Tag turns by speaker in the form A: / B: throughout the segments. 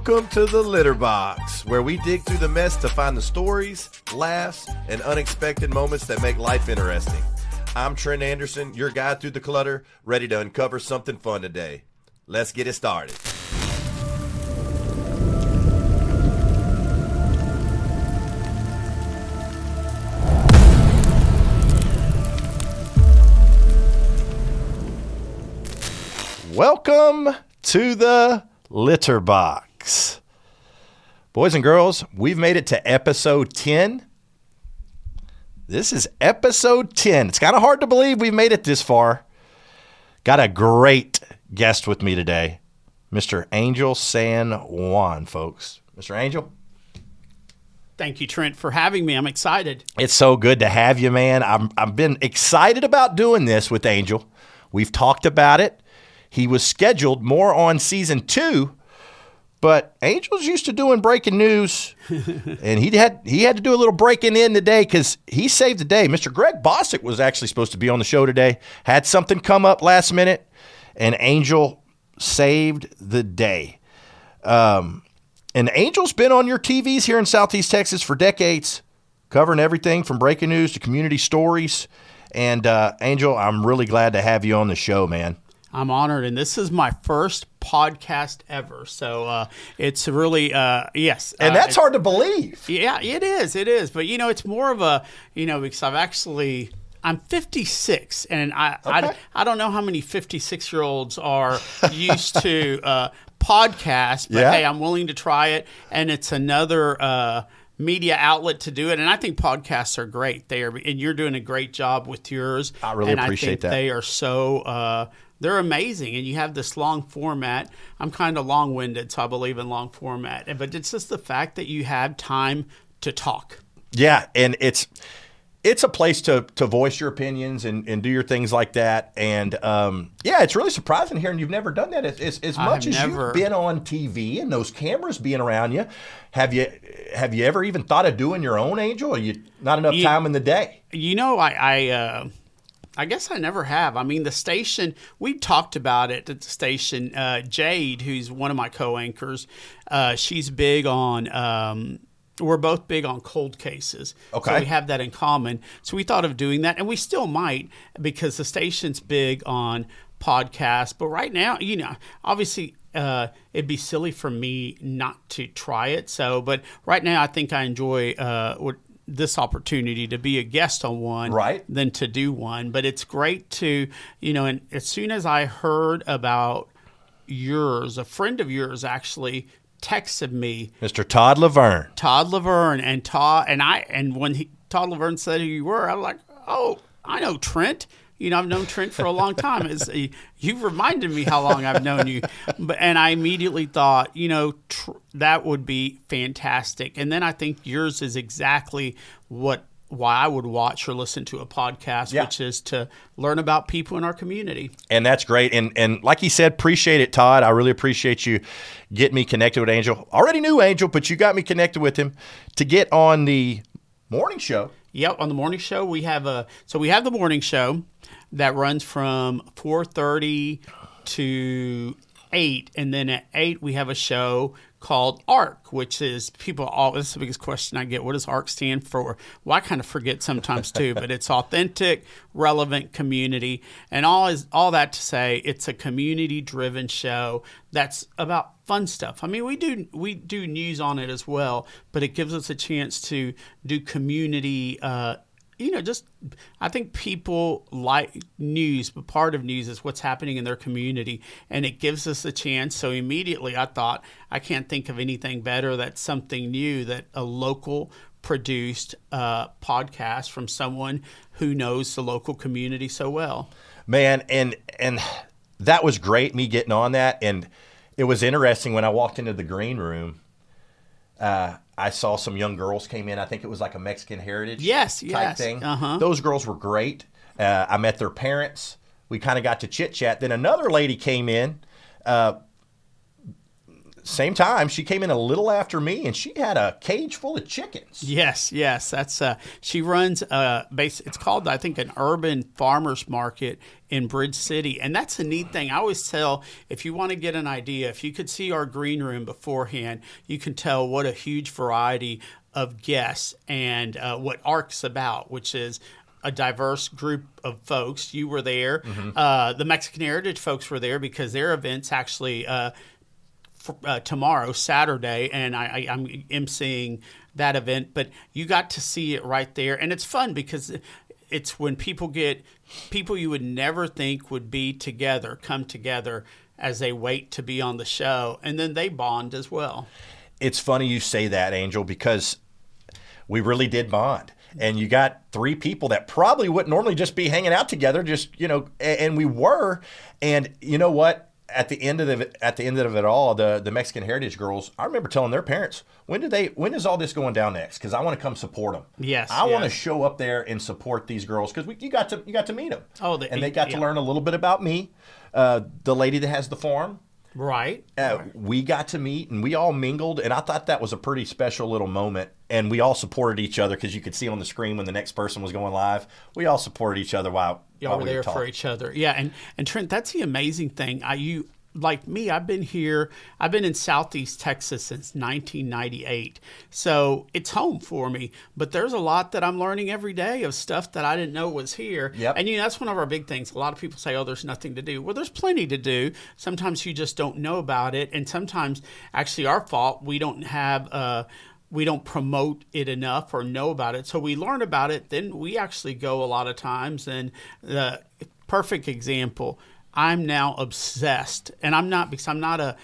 A: Welcome to the Litterbox, where we dig through the mess to find the stories, laughs, and unexpected moments that make life interesting. I'm Trent Anderson, your guide through the clutter, ready to uncover something fun today. Let's get it started. Welcome to the Litterbox. Boys and girls, we've made it to episode 10. This is episode 10. It's kind of hard to believe we've made it this far. Got a great guest with me today, Mr. Angel San Juan, folks. Mr. Angel.
B: Thank you, Trent, for having me. I'm excited.
A: It's so good to have you, man. I've been excited about doing this with Angel. We've talked about it. He was scheduled more on season 2, but Angel's used to doing breaking news, and he had to do a little breaking in today because he saved the day. Mr. Greg Bosick was actually supposed to be on the show today, had something come up last minute, and Angel saved the day. And Angel's been on your TVs here in Southeast Texas for decades, covering everything from breaking news to community stories. And Angel, I'm really glad to have you on the show, man.
B: I'm honored, and this is my first podcast ever, so it's really, yes.
A: And that's hard to believe.
B: Yeah, it is, but, it's more of a, because I'm 56, and I don't know how many 56-year-olds are used to podcasts, but hey, I'm willing to try it, and it's another media outlet to do it, and I think podcasts are great. And you're doing a great job with yours.
A: I really appreciate that.
B: They are so... they're amazing, and you have this long format. I'm kind of long-winded, so I believe in long format. But it's just the fact that you have time to talk.
A: Yeah, and it's a place to voice your opinions and do your things like that. And, it's really surprising hearing you've never done that. As much as you've been on TV and those cameras being around you, have you ever even thought of doing your own, Angel, or you not enough time in the day?
B: I guess I never have. I mean, the station, we talked about it at the station. Jade, who's one of my co-anchors, she's big on, we're both big on cold cases.
A: Okay.
B: So we have that in common. So we thought of doing that, and we still might because the station's big on podcasts. But right now, obviously it'd be silly for me not to try it. But right now I think I enjoy this opportunity to be a guest on one than to do one. But it's great to, and as soon as I heard about yours, a friend of yours actually texted me.
A: Mr. Todd Laverne.
B: And when Todd Laverne said who you were, I was like, oh, I know Trent. I've known Trent for a long time. You've reminded me how long I've known you. And I immediately thought, that would be fantastic. And then I think yours is exactly why I would watch or listen to a podcast, which is to learn about people in our community.
A: And that's great. And like he said, appreciate it, Todd. I really appreciate you getting me connected with Angel. Already knew Angel, but you got me connected with him to get on the morning show.
B: Yep, on the morning show we have the morning show that runs from 4:30 to 8, and then at 8 we have a show called ARC, which is this is the biggest question I get. What does ARC stand for? Well, I kind of forget sometimes too, but it's authentic, relevant community, and all that to say it's a community-driven show that's about fun stuff. I mean, we do news on it as well, but it gives us a chance to do community. I think people like news, but part of news is what's happening in their community, and it gives us a chance. So immediately I thought, I can't think of anything better that's something new, that a local produced podcast from someone who knows the local community so well.
A: Man, and that was great, me getting on that. And it was interesting when I walked into the green room, I saw some young girls came in. I think it was like a Mexican heritage type thing.
B: Uh-huh.
A: Those girls were great. I met their parents. We kind of got to chit-chat. Then another lady came in. same time, she came in a little after me, and she had a cage full of chickens.
B: Yes. That's she runs it's called, I think, an urban farmers market in Bridge City, and that's a neat thing. I always tell, if you want to get an idea, if you could see our green room beforehand, you can tell what a huge variety of guests and what ARC's about, which is a diverse group of folks. You were there. The Mexican Heritage folks were there because their event's actually tomorrow, Saturday, and I'm emceeing that event. But you got to see it right there, and it's fun because it's when people you would never think would be together, come together as they wait to be on the show, and then they bond as well.
A: It's funny you say that, Angel, because we really did bond. And you got three people that probably wouldn't normally just be hanging out together, and we were. And you know what? At the end of it all, the Mexican Heritage girls, I remember telling their parents, when is all this going down next? Because I want to come support them.
B: Yes,
A: I want to show up there and support these girls because you got to meet them. And they got to learn a little bit about me, the lady that has the farm.
B: Right.
A: We got to meet, and we all mingled, and I thought that was a pretty special little moment. And we all supported each other because you could see on the screen when the next person was going live. We all supported each other while
B: y'all
A: we
B: were there
A: talking.
B: for each other. Yeah, and Trent, that's the amazing thing. You like me, I've been in Southeast Texas since 1998. So it's home for me. But there's a lot that I'm learning every day of stuff that I didn't know was here.
A: Yep.
B: And that's one of our big things. A lot of people say, oh, there's nothing to do. Well, there's plenty to do. Sometimes you just don't know about it. And sometimes, actually, our fault, we don't promote it enough or know about it. So we learn about it. Then we actually go a lot of times. And the perfect example, I'm now obsessed, and I'm not because I'm not a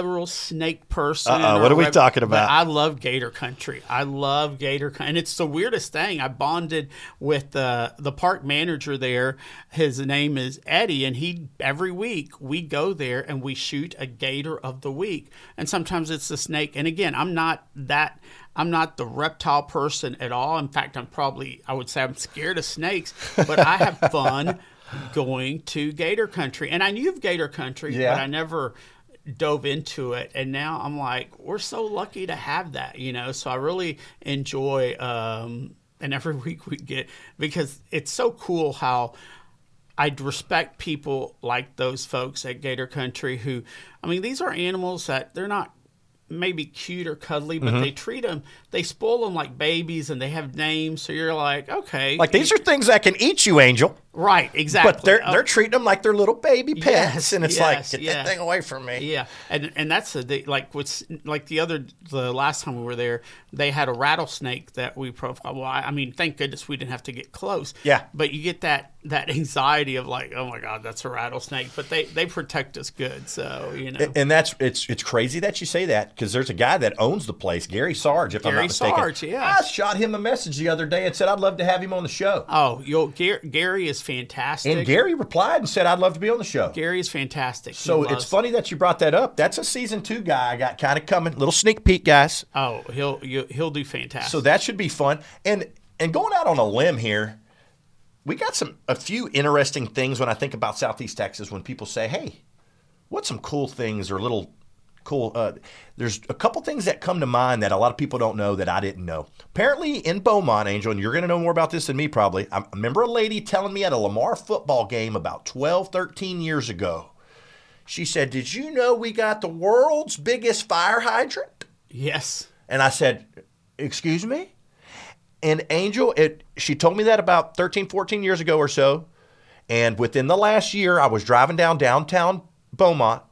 B: real snake person.
A: What are we talking about?
B: I love Gator Country. I love Gator Country, and it's the weirdest thing. I bonded with the park manager there. His name is Eddie, and every week we go there and we shoot a Gator of the week, and sometimes it's the snake. And again, I'm not the reptile person at all. In fact, I would say I'm scared of snakes, but I have fun going to Gator Country. And I knew of Gator Country, but I never dove into it. And now I'm like, we're so lucky to have that, So I really enjoy, and every week we get, because it's so cool how I respect people like those folks at Gator Country who, these are animals that they're not maybe cute or cuddly, but they treat them, they spoil them like babies, and they have names. So you're like, okay.
A: Like, these are things that can eat you, Angel.
B: Right, exactly.
A: But they're treating them like they're little baby pets,
B: yes,
A: and it's
B: yes,
A: like, get that thing away from me.
B: Yeah, and that's the last time we were there, they had a rattlesnake that we profiled. Well, thank goodness we didn't have to get close.
A: Yeah.
B: But you get that anxiety of like, oh my God, that's a rattlesnake. But they protect us good, so
A: And it's crazy that you say that, because there's a guy that owns the place, Gary Sarge, if I'm not mistaken.
B: Sarge, yes.
A: I shot him a message the other day and said I'd love to have him on the show.
B: Oh, Gary is fantastic.
A: And Gary replied and said I'd love to be on the show.
B: Gary is fantastic.
A: So it's funny that you brought that up. That's a season 2 guy I got kind of coming. Little sneak peek, guys.
B: Oh, he'll do fantastic.
A: So that should be fun. And going out on a limb here, we got a few interesting things when I think about Southeast Texas when people say, hey, what's some cool things or little cool. There's a couple things that come to mind that a lot of people don't know that I didn't know. Apparently in Beaumont, Angel, and you're going to know more about this than me probably, I remember a lady telling me at a Lamar football game about 12, 13 years ago. She said, did you know we got the world's biggest fire hydrant?
B: Yes.
A: And I said, excuse me? And Angel, she told me that about 13, 14 years ago or so. And within the last year, I was driving downtown Beaumont,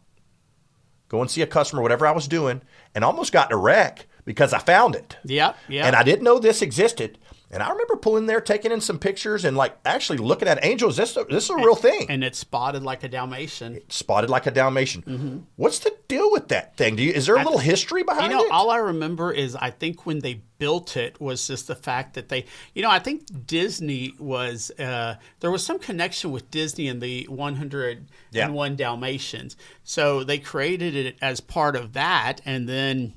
A: go and see a customer, whatever I was doing, and almost got in a wreck because I found it.
B: Yeah.
A: And I didn't know this existed. And I remember pulling there, taking in some pictures, and actually looking at Angel. This is a real thing.
B: And it's spotted like a Dalmatian.
A: Mm-hmm. What's the deal with that thing? Is there a little history behind it?
B: All I remember is I think when they built it was just the fact that they, I think Disney was, there was some connection with Disney and the 101 Dalmatians. So they created it as part of that, and then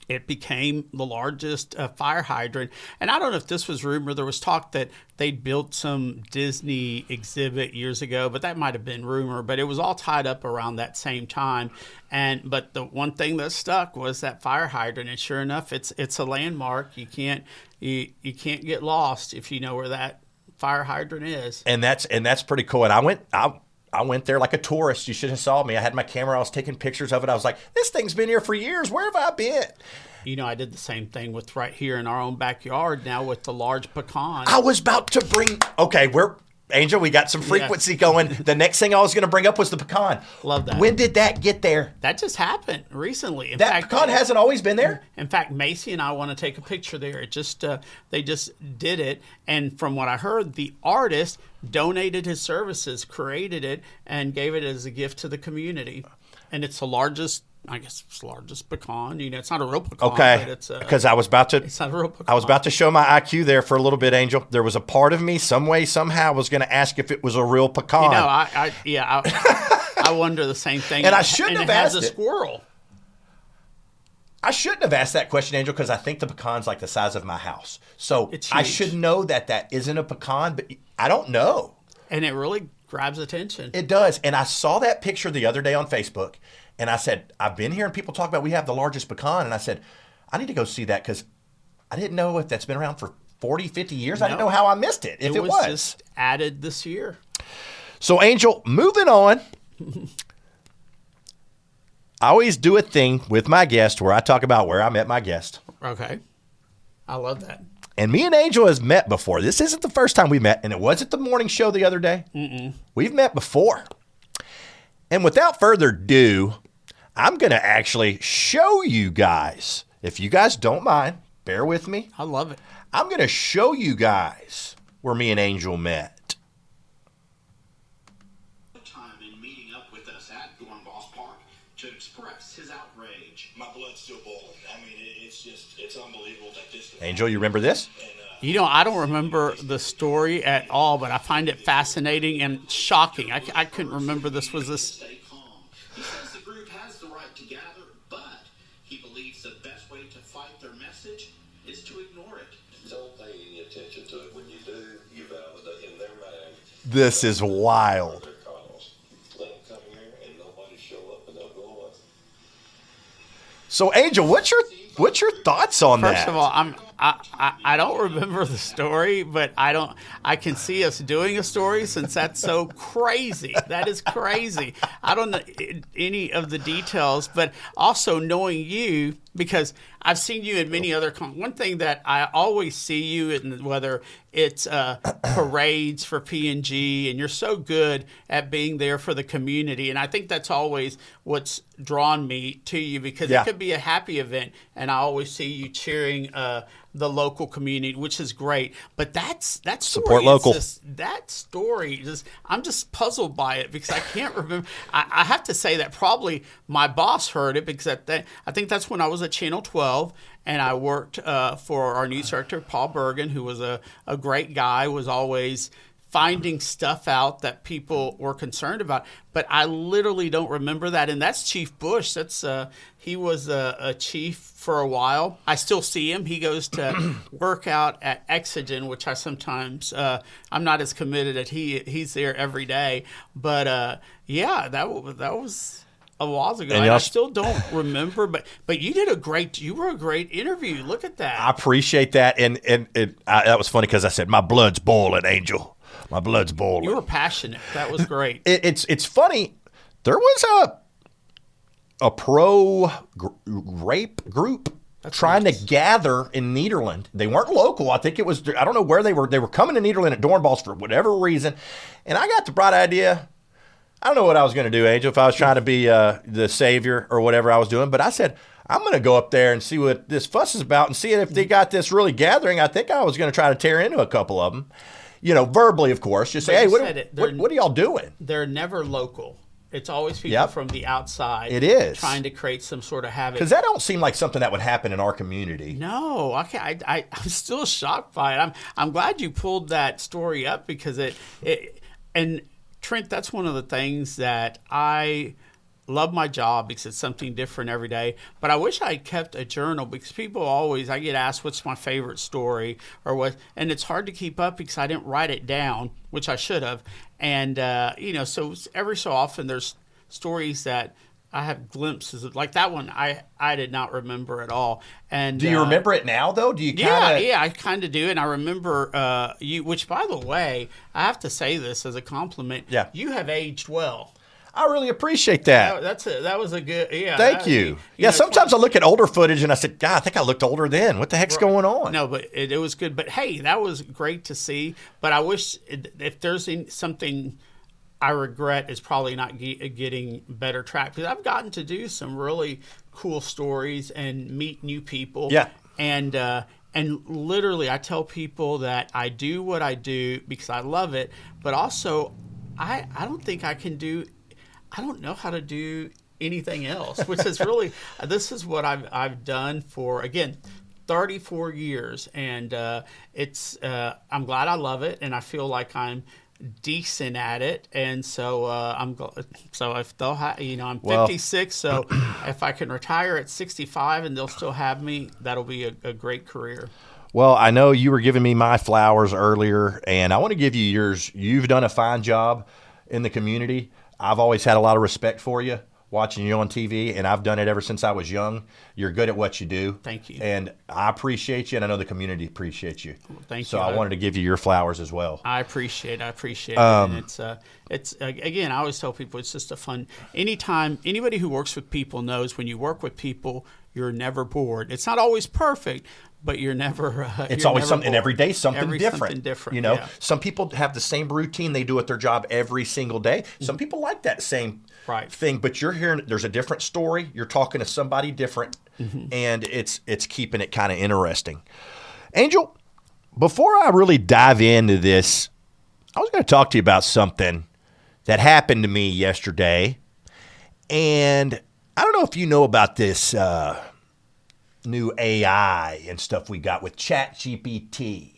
B: it became the largest fire hydrant. And I don't know if this was rumor. There was talk that they'd built some Disney exhibit years ago, but that might have been rumor. But it was all tied up around that same time. But the one thing that stuck was that fire hydrant. And sure enough, it's a landmark. You can't get lost if you know where that fire hydrant is.
A: And that's pretty cool. And I went there like a tourist. You should have saw me. I had my camera. I was taking pictures of it. I was like, this thing's been here for years. Where have I been?
B: I did the same thing with right here in our own backyard now with the large pecan.
A: I was about to bring – okay, Angel, we got some frequency going. The next thing I was going to bring up was the pecan.
B: Love that.
A: When did that get there?
B: That just happened recently.
A: That pecan hasn't always been there?
B: In fact, Macy and I want to take a picture there. It just they just did it. And from what I heard, the artist donated his services, created it, and gave it as a gift to the community. And it's the largest – I guess it's the largest pecan. It's not a real pecan.
A: Okay,
B: but it's
A: because I was about to.
B: It's not a real pecan.
A: I was about to show my IQ there for a little bit, Angel. There was a part of me, some way, somehow, was going to ask if it was a real pecan.
B: I wonder the same thing.
A: And I shouldn't have asked
B: it. Has a squirrel.
A: I shouldn't have asked that question, Angel, because I think the pecan's like the size of my house. So I should know that isn't a pecan, but I don't know.
B: And it really grabs attention.
A: It does. And I saw that picture the other day on Facebook. And I said, I've been hearing people talk about we have the largest pecan. And I said, I need to go see that because I didn't know if that's been around for 40, 50 years. No. I didn't know how I missed it, if it was.
B: Just added this year.
A: So, Angel, moving on. I always do a thing with my guest where I talk about where I met my guest.
B: Okay. I love that.
A: And me and Angel has met before. This isn't the first time we met. And it wasn't the morning show the other day. We've met before. And without further ado, I'm going to actually show you guys, if you guys don't mind, bear with me.
B: I love it.
A: I'm going to show you guys where me and Angel met.
C: Time in meeting up with us at Dornbos Park to express his outrage. My blood's still boiling. I mean, it's unbelievable that this.
A: Angel, you remember this?
B: I don't remember the story at all, but I find it fascinating and shocking. I couldn't remember this was this.
C: Stay calm. He says the group has the right to gather, but he believes the best way to fight their message is to ignore it.
D: Don't pay any attention to it. When you do, you validate in their mind.
A: This is wild.
D: Their cause. Let them come here and nobody show up and they'll go away.
A: So, Angel, what's your thoughts on that?
B: First of all, I don't remember the story, but I can see us doing a story since that's so crazy. That is crazy. I don't know any of the details, but also knowing you, because I've seen you in many other one thing that I always see you in, whether it's parades for P&G, and you're so good at being there for the community. And I think that's always what's drawn me to you, because it could be a happy event, and I always see you cheering the local community, which is great. But that story,
A: support local.
B: That story, I'm just puzzled by it because I can't remember. I have to say that probably my boss heard it, because I think that's when I was at Channel 12, and I worked for our news director, Paul Bergen, who was a great guy, was always finding stuff out that people were concerned about. But I literally don't remember that. And that's Chief Bush. He was a chief for a while. I still see him. He goes to work out at Exogen, which I sometimes, I'm not as committed as he's there every day. But that was a while ago. And I still don't remember, but you were a great interview. Look at that.
A: I appreciate that. And that was funny because I said, my blood's boiling, Angel. My blood's boiling.
B: You were passionate. That was great.
A: It's funny. There was a pro-rape group trying to gather in Nederland. They weren't local. I think it was, I don't know where they were. They were coming to Nederland at Dornbos for whatever reason. And I got the bright idea. I don't know what I was going to do, Angel, if I was trying to be the savior or whatever I was doing. But I said, I'm going to go up there and see what this fuss is about and see if they got this really gathering. I think I was going to try to tear into a couple of them. Verbally, of course. Just say, hey, what are y'all doing?
B: They're never local. It's always people from the outside.
A: It is.
B: Trying to create some sort of havoc.
A: Because that don't seem like something that would happen in our community.
B: No, I'm still shocked by it. I'm glad you pulled that story up, because and Trent, that's one of the things that I love my job because it's something different every day. But I wish I had kept a journal because people always, I get asked what's my favorite story or what, and it's hard to keep up because I didn't write it down, which I should have. And, so every so often there's stories that I have glimpses of, like that one I did not remember at all. And
A: do you remember it now though? Do you kind of?
B: Yeah, I kind of do. And I remember you, which by the way, I have to say this as a compliment.
A: Yeah.
B: You have aged well.
A: I really appreciate that.
B: That was a good, yeah.
A: Thank you. Yeah, sometimes I look at older footage and I said, God, I think I looked older then. What the heck's going on?
B: No, but it was good. But hey, that was great to see. But I wish if there's something I regret is probably not getting better track, because I've gotten to do some really cool stories and meet new people.
A: Yeah.
B: And literally I tell people that I do what I do because I love it, but also I don't think I don't know how to do anything else, which is really, this is what I've done for, again, 34 years. And I'm glad I love it. And I feel like I'm decent at it. And so if they'll I'm 56. So if I can retire at 65 and they'll still have me, that'll be a great career.
A: Well, I know you were giving me my flowers earlier, and I want to give you yours. You've done a fine job in the community. I've always had a lot of respect for you, watching you on TV, and I've done it ever since I was young. You're good at what you do.
B: Thank you.
A: And I appreciate you, and I know the community appreciates you.
B: Well, thank you.
A: So I wanted to give you your flowers as well.
B: I appreciate it. And it's again, I always tell people it's just a fun. Anytime anybody who works with people knows when you work with people, you're never bored. It's not always perfect, but you're never.
A: It's
B: you're
A: always
B: never
A: something, and
B: bored.
A: every day something different.
B: Something different.
A: You know,
B: yeah.
A: Some people have the same routine they do at their job every single day. Some people like that same thing, but you're hearing there's a different story. You're talking to somebody different, and it's keeping it kind of interesting. Angel, before I really dive into this, I was going to talk to you about something that happened to me yesterday, and I don't know if you know about this new AI and stuff we got with ChatGPT.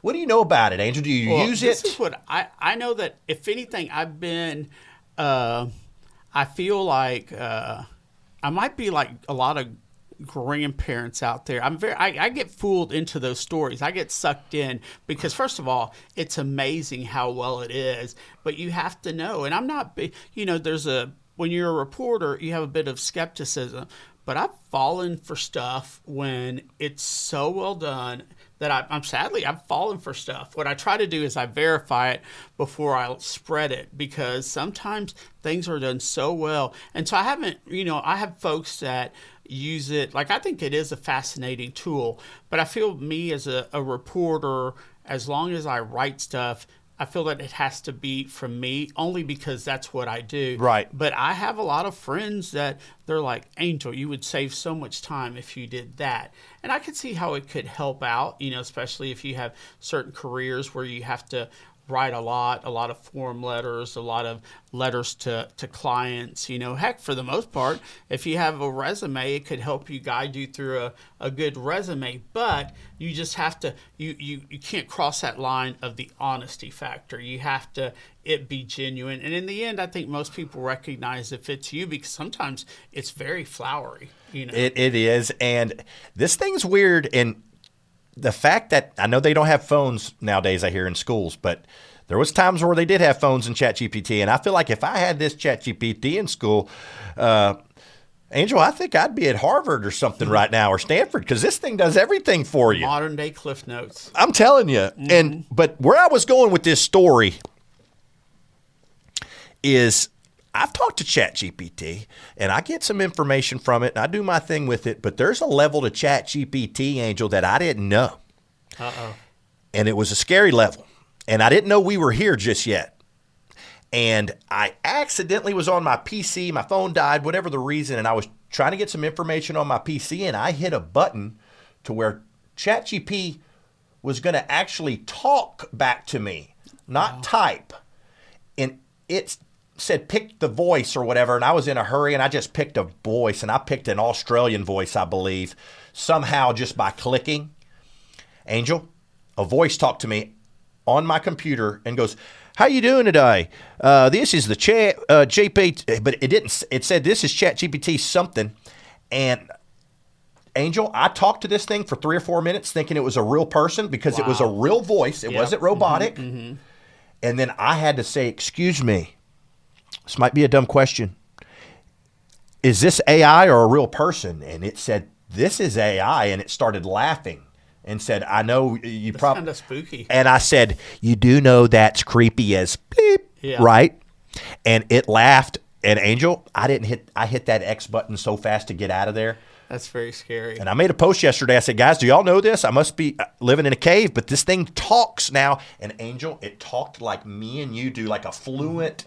A: What do you know about it, Angel? Do you use it?
B: This is what I know, that if anything, I've been, I feel like I might be like a lot of grandparents out there. I get fooled into those stories. I get sucked in because, first of all, it's amazing how well it is, but you have to know. And I'm not, when you're a reporter, you have a bit of skepticism. But I've fallen for stuff when it's so well done that I've fallen for stuff. What I try to do is I verify it before I spread it, because sometimes things are done so well. And so I have folks that use it. Like, I think it is a fascinating tool, but I feel me as a reporter, as long as I write stuff, I feel that it has to be from me, only because that's what I do.
A: Right.
B: But I have a lot of friends that they're like, Angel, you would save so much time if you did that. And I could see how it could help out, especially if you have certain careers where you have to write a lot of form letters, a lot of letters to clients. Heck, for the most part, if you have a resume, it could help you guide you through a good resume. But you just have to, you can't cross that line of the honesty factor. You have to it be genuine. And in the end, I think most people recognize if it's you, because sometimes it's very flowery.
A: It is. And this thing's weird. And the fact that I know they don't have phones nowadays, I hear in schools, but there was times where they did have phones in ChatGPT, and I feel like if I had this ChatGPT in school, Angel, I think I'd be at Harvard or something right now, or Stanford, because this thing does everything for you.
B: Modern day Cliff Notes.
A: I'm telling you. But where I was going with this story is I've talked to ChatGPT, and I get some information from it, and I do my thing with it, but there's a level to ChatGPT, Angel, that I didn't know.
B: Uh-oh.
A: And it was a scary level, and I didn't know we were here just yet. And I accidentally was on my PC, my phone died, whatever the reason, and I was trying to get some information on my PC, and I hit a button to where ChatGPT was going to actually talk back to me, not type. And it's said pick the voice or whatever, and I was in a hurry, and I just picked a voice, and I picked an Australian voice, I believe, somehow just by clicking. Angel, a voice talked to me on my computer and goes, How you doing today? This is the chat GPT, but it didn't. It said this is Chat GPT something, and Angel, I talked to this thing for 3 or 4 minutes thinking it was a real person because it was a real voice. It wasn't robotic. And then I had to say, excuse me, this might be a dumb question. Is this AI or a real person? And it said, this is AI. And it started laughing and said, I know you probably.
B: That's kind of spooky.
A: And I said, you do know that's creepy as bleep, right? And it laughed. And Angel, I hit that X button so fast to get out of there.
B: That's very scary.
A: And I made a post yesterday. I said, guys, do y'all know this? I must be living in a cave, but this thing talks now. And Angel, it talked like me and you do, like a fluent.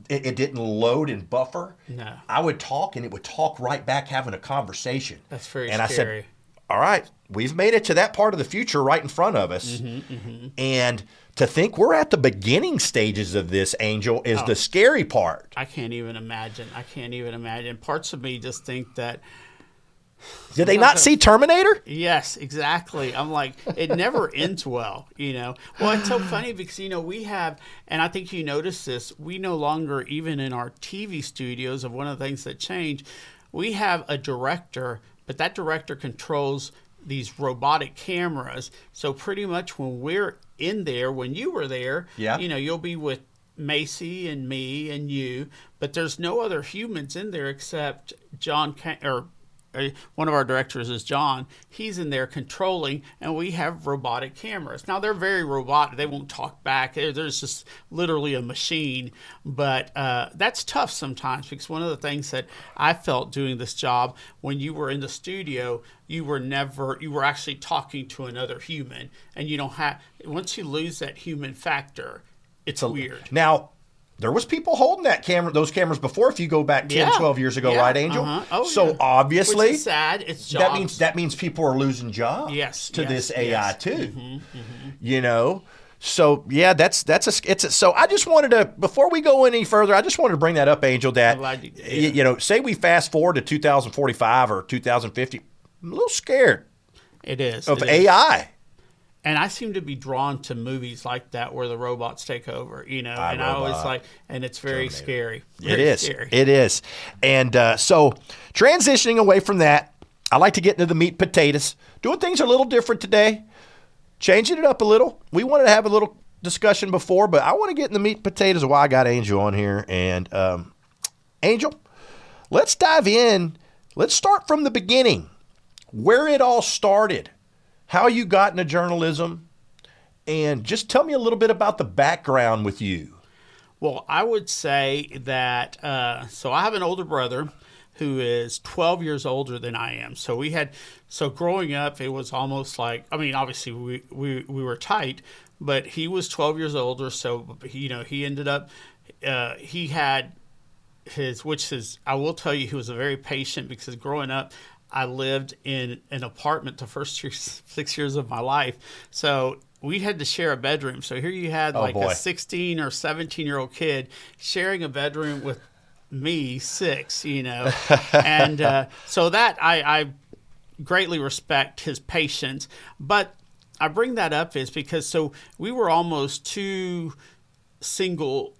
A: It didn't load and buffer.
B: No.
A: I would talk, and it would talk right back, having a conversation.
B: That's very
A: scary.
B: And
A: I said, all right, we've made it to that part of the future right in front of us. And to think we're at the beginning stages of this, Angel, is the scary part.
B: I can't even imagine. Parts of me just think that.
A: Did they not see Terminator?
B: Yes, exactly. I'm like, it never ends well, Well, it's so funny because, we have, and I think you notice this, we no longer, even in our TV studios, of one of the things that changed, we have a director, but that director controls these robotic cameras. So pretty much when we're in there, when you were there, you'll be with Macy and me and you, but there's no other humans in there except one of our directors is John. He's in there controlling, and we have robotic cameras. Now, they're very robotic. They won't talk back. There's just literally a machine. But that's tough sometimes because one of the things that I felt doing this job, when you were in the studio, you were actually talking to another human. And you don't have, once you lose that human factor, it's weird.
A: Now, there was people holding those cameras before, if you go back 10, 12 years ago, right, Angel? So obviously,
B: which is sad. It's jobs.
A: That means people are losing jobs to this AI too. So so I just wanted to, before we go any further, I just wanted to bring that up, Angel, that say we fast forward to 2045 or 2050, I'm a little scared.
B: It is
A: of AI.
B: And I seem to be drawn to movies like that where the robots take over, I always and it's very scary. Scary.
A: It is. And so transitioning away from that, I like to get into the meat and potatoes. Doing things a little different today, changing it up a little. We wanted to have a little discussion before, but I want to get in the meat and potatoes of why I got Angel on here. And Angel, let's dive in. Let's start from the beginning, where it all started. How you got into journalism, and just tell me a little bit about the background with you.
B: Well, I would say that, so I have an older brother who is 12 years older than I am. So growing up, it was almost like, obviously we were tight, but he was 12 years older. So, he ended up, he had I will tell you, he was a very patient because growing up, I lived in an apartment the first 6 years of my life. So we had to share a bedroom. So here you had a 16 or 17-year-old kid sharing a bedroom with me, 6, And so that I greatly respect his patience. But I bring that up is because we were almost 2 single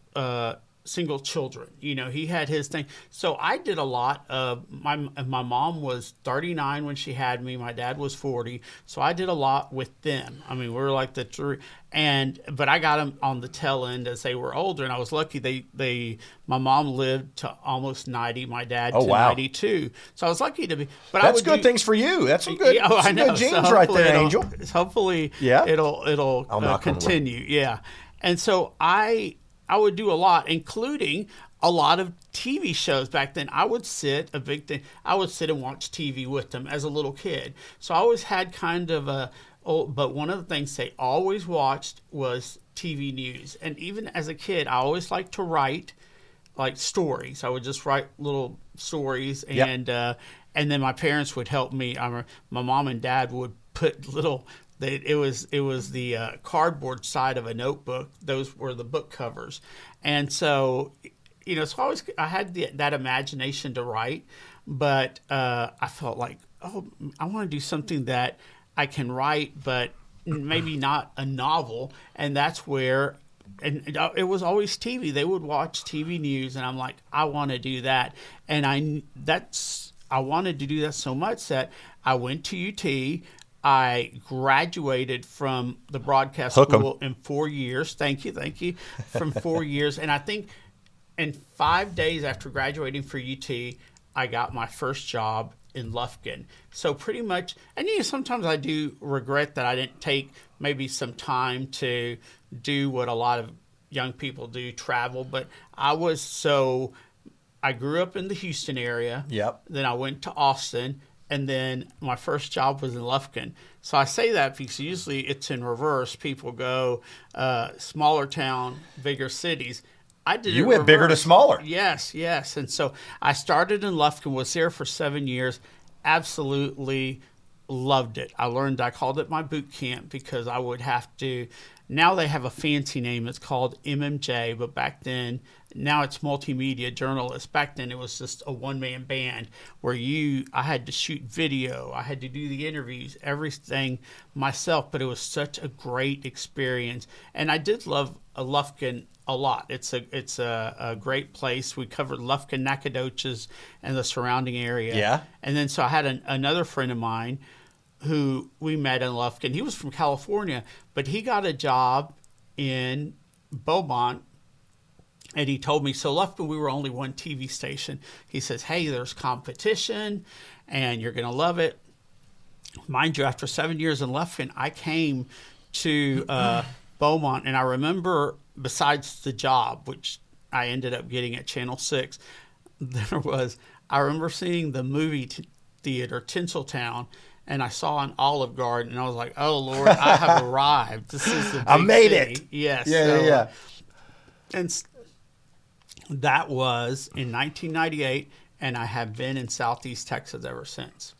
B: children. He had his thing. So I did a lot of my mom was 39 when she had me. My dad was 40. So I did a lot with them. We were like the three, but I got them on the tail end as they were older, and I was lucky. My mom lived to almost 90. My dad to 92. So I was lucky to be. But
A: that's good things for you. That's some good, good genes right there, Angel.
B: Hopefully, it'll continue. Yeah, and so I would do a lot, including a lot of TV shows back then. I would sit and watch TV with them as a little kid. So I always had kind of but one of the things they always watched was TV news. And even as a kid, I always liked to write stories. I would just write little stories, and then my parents would help me. My mom and dad would put little. It was the cardboard side of a notebook. Those were the book covers, and so so I had that imagination to write, but I felt like, I want to do something that I can write, but maybe not a novel, and that's where and it was always TV. They would watch TV news, and I'm like, I want to do that. And I wanted to do that so much that I went to UT. I graduated from the broadcast school in 4 years. Thank you. From 4 years. And I think in 5 days after graduating for UT, I got my first job in Lufkin. So pretty much, and sometimes I do regret that I didn't take maybe some time to do what a lot of young people do, travel. But I grew up in the Houston area.
A: Yep.
B: Then I went to Austin. And then my first job was in Lufkin. So I say that because usually it's in reverse. People go smaller town, bigger cities. I did.
A: You went bigger to smaller.
B: Yes. And so I started in Lufkin, was there for 7 years, absolutely loved it. I called it my boot camp because I would have to. Now they have a fancy name. It's called MMJ, but back then, now it's multimedia journalist. Back then, it was just a one-man band where I had to shoot video. I had to do the interviews, everything myself, but it was such a great experience. And I did love Lufkin a lot. It's a great place. We covered Lufkin, Nacogdoches, and the surrounding area.
A: Yeah.
B: And then so I had another friend of mine who we met in Lufkin. He was from California, but he got a job in Beaumont, and he told me, so Lufkin, we were only one TV station. He says, hey, there's competition, and you're going to love it. Mind you, after 7 years in Lufkin, I came to Beaumont, and I remember, besides the job, which I ended up getting at Channel 6, I remember seeing the movie theater, Tinseltown, and I saw an Olive Garden, and I was like, "Oh Lord, I have arrived! This is the big
A: I made
B: city."
A: it.
B: Yes,
A: Yeah.
B: And that was in 1998, and I have been in Southeast Texas ever since.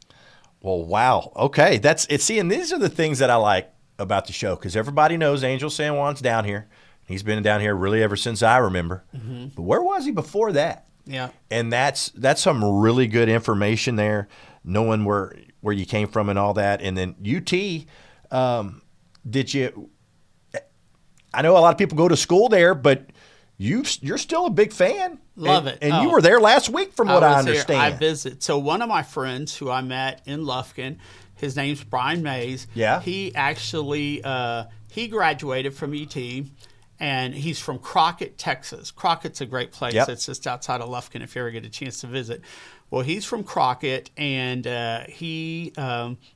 A: Well, wow. Okay, See, and these are the things that I like about the show because everybody knows Angel San Juan's down here. He's been down here really ever since I remember. Mm-hmm. But where was he before that?
B: Yeah,
A: and that's some really good information there, knowing where you came from and all that. And then UT, I know a lot of people go to school there, but you're still a big fan.
B: Love it.
A: And you were there last week from what I understand.
B: I visit. So one of my friends who I met in Lufkin, his name's Brian Mays.
A: Yeah.
B: He actually, he graduated from UT, and he's from Crockett, Texas. Crockett's a great place.
A: Yep.
B: It's just outside of Lufkin if you ever get a chance to visit. Well, he's from Crockett, and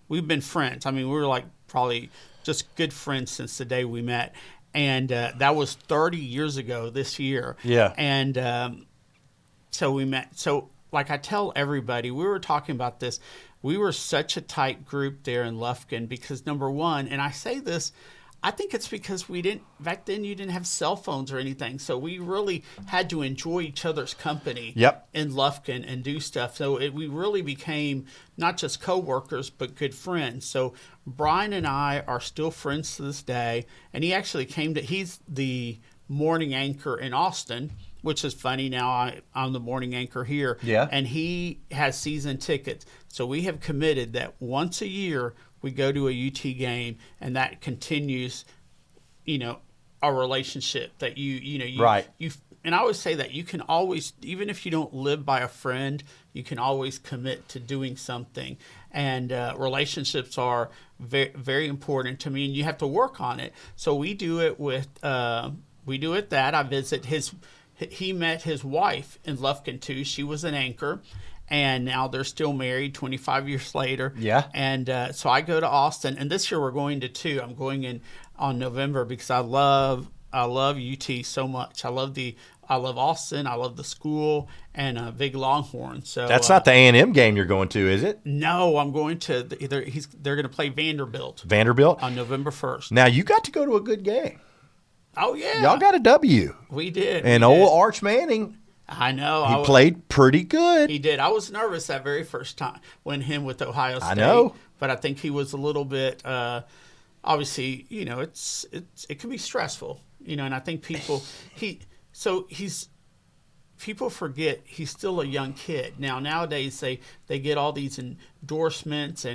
B: we've been friends. I mean, we were like probably just good friends since the day we met. And that was 30 years ago this year.
A: Yeah.
B: And so we met. So like I tell everybody, we were talking about this. We were such a tight group there in Lufkin because, number one, and I say this, I think it's because back then you didn't have cell phones or anything. So we really had to enjoy each other's company in Lufkin and do stuff. So we really became not just coworkers, but good friends. So Brian and I are still friends to this day. And he actually he's the morning anchor in Austin, which is funny. Now I'm the morning anchor here.
A: Yeah.
B: And he has season tickets. So we have committed that once a year we go to a UT game, and that continues, our relationship that
A: right.
B: And I always say that you can always, even if you don't live by a friend, you can always commit to doing something. And relationships are very, very important to me, and you have to work on it. So we do it that I visit he met his wife in Lufkin too. She was an anchor. And now they're still married 25 years later.
A: Yeah.
B: And so I go to Austin. And this year we're going to two. I'm going in on November because I love UT so much. I love Austin. I love the school and Big Longhorn. So
A: that's not the A&M game you're going to, is it?
B: No, I'm going to they're going to play Vanderbilt.
A: Vanderbilt?
B: On November 1st.
A: Now, you got to go to a good game.
B: Oh, yeah.
A: Y'all got a W.
B: We did.
A: And old Arch Manning.
B: I know.
A: He played pretty good.
B: He did. I was nervous that very first time when him with Ohio State.
A: I know.
B: But I think he was a little bit, obviously, it can be stressful, and I think people forget he's still a young kid. Nowadays they get all these endorsements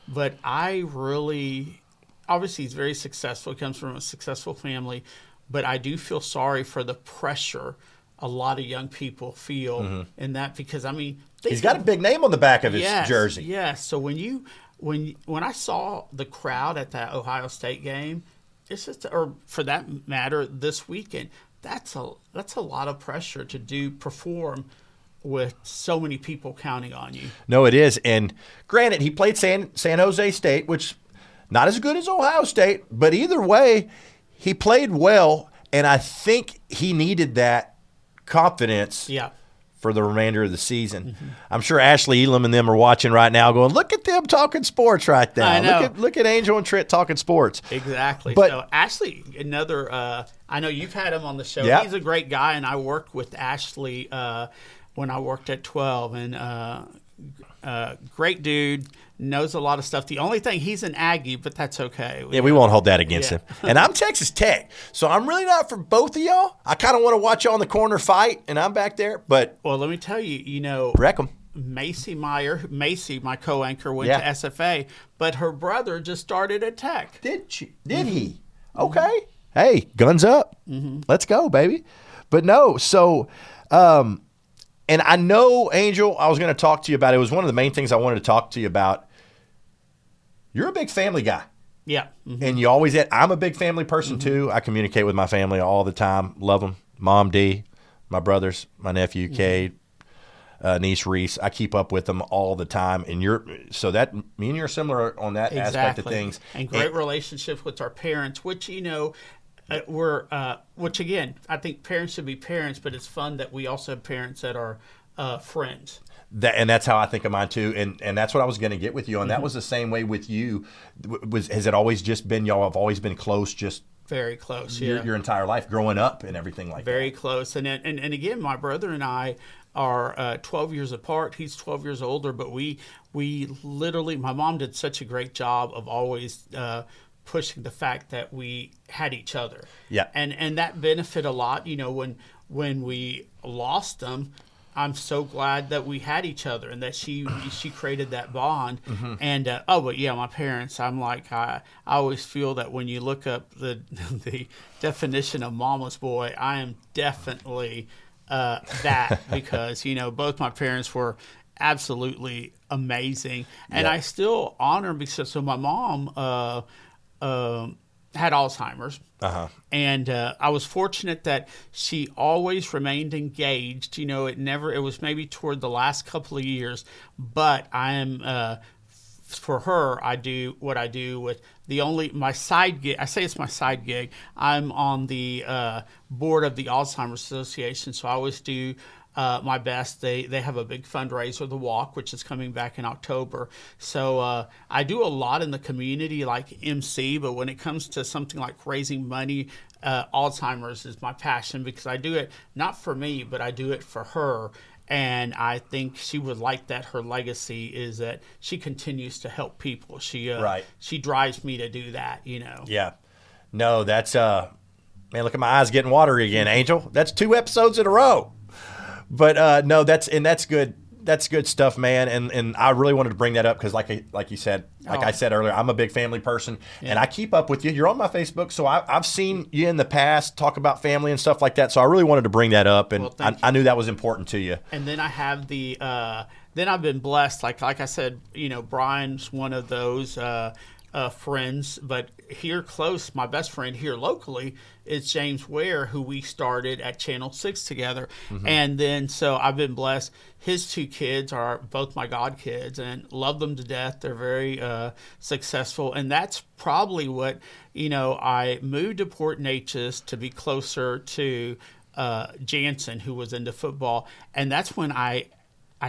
B: but I really obviously he's very successful. He comes from a successful family, but I do feel sorry for the pressure a lot of young people feel in that, because I mean,
A: He's got a big name on the back of his
B: yes,
A: jersey.
B: Yes. So when I saw the crowd at that Ohio State game, it's just, or for that matter, this weekend, that's a lot of pressure to perform with so many people counting on you.
A: No, it is. And granted, he played San Jose State, which not as good as Ohio State, but either way, he played well, and I think he needed that confidence for the remainder of the season. I'm sure Ashley Elam and them are watching right now going, look at them talking sports right now.
B: I know.
A: Look at Angel and Trent talking sports.
B: Exactly.
A: But,
B: so Ashley, another I know you've had him on the show.
A: Yeah.
B: He's a great guy, and I worked with Ashley when I worked at 12, and great dude, knows a lot of stuff. The only thing, he's an Aggie, but that's okay.
A: Yeah, we won't hold that against him. And I'm Texas Tech, so I'm really not for both of y'all. I kind of want to watch y'all in the corner fight, and I'm back there. But
B: well, let me tell you,
A: wreck 'em.
B: Macy, my co-anchor, went to SFA, but her brother just started at Tech.
A: Did he? Okay. Hey, guns up. Let's go, baby. But no, so and I know, Angel, I was going to talk to you about it. It was one of the main things I wanted to talk to you about. You're a big family guy.
B: Yeah.
A: And you always – I'm a big family person too. I communicate with my family all the time. Love them. Mom, D, my brothers, my nephew, Cade, niece, Reese. I keep up with them all the time. And so that me and you're similar on that aspect of things.
B: And great relationships with our parents, which, which again, I think parents should be parents, but it's fun that we also have parents that are friends.
A: And that's how I think of mine too, and that's what I was going to get with you. And that was the same way with you. Has it always just been y'all have always been close, just
B: very close,
A: your entire life, growing up and everything like
B: very
A: that?
B: Close. And again, my brother and I are 12 years apart. He's 12 years older, but we literally, my mom did such a great job of always pushing the fact that we had each other.
A: Yeah.
B: And that benefit a lot, when we lost them. I'm so glad that we had each other and that she created that bond. And but yeah, my parents. I'm like I always feel that when you look up the definition of mama's boy, I am definitely that because both my parents were absolutely amazing, and I still honor them because so my mom had Alzheimer's. And I was fortunate that she always remained engaged. It was maybe toward the last couple of years, but I am, for her, I do what I do with my side gig. I say it's my side gig. I'm on the board of the Alzheimer's Association, so I always do my best. They have a big fundraiser, the Walk, which is coming back in October. So I do a lot in the community, like MC, but when it comes to something like raising money, Alzheimer's is my passion because I do it not for me, but I do it for her. And I think she would like that. Her legacy is that she continues to help people. She drives me to do that,
A: Yeah. No, that's man, look at my eyes getting watery again, Angel. That's 2 episodes in a row. But no, that's good. That's good stuff, man. And I really wanted to bring that up because, like you said, I said earlier, I'm a big family person, and I keep up with you. You're on my Facebook, so I've seen you in the past talk about family and stuff like that. So I really wanted to bring that up, and I knew that was important to you.
B: And then I have then I've been blessed. Like I said, Brian's one of those friends, but here close, my best friend here locally is James Ware, who we started at Channel 6 together. And then so I've been blessed. His 2 kids are both my god kids and love them to death. They're very successful. And that's probably what, I moved to Port Neches to be closer to Jansen, who was into football. And that's when I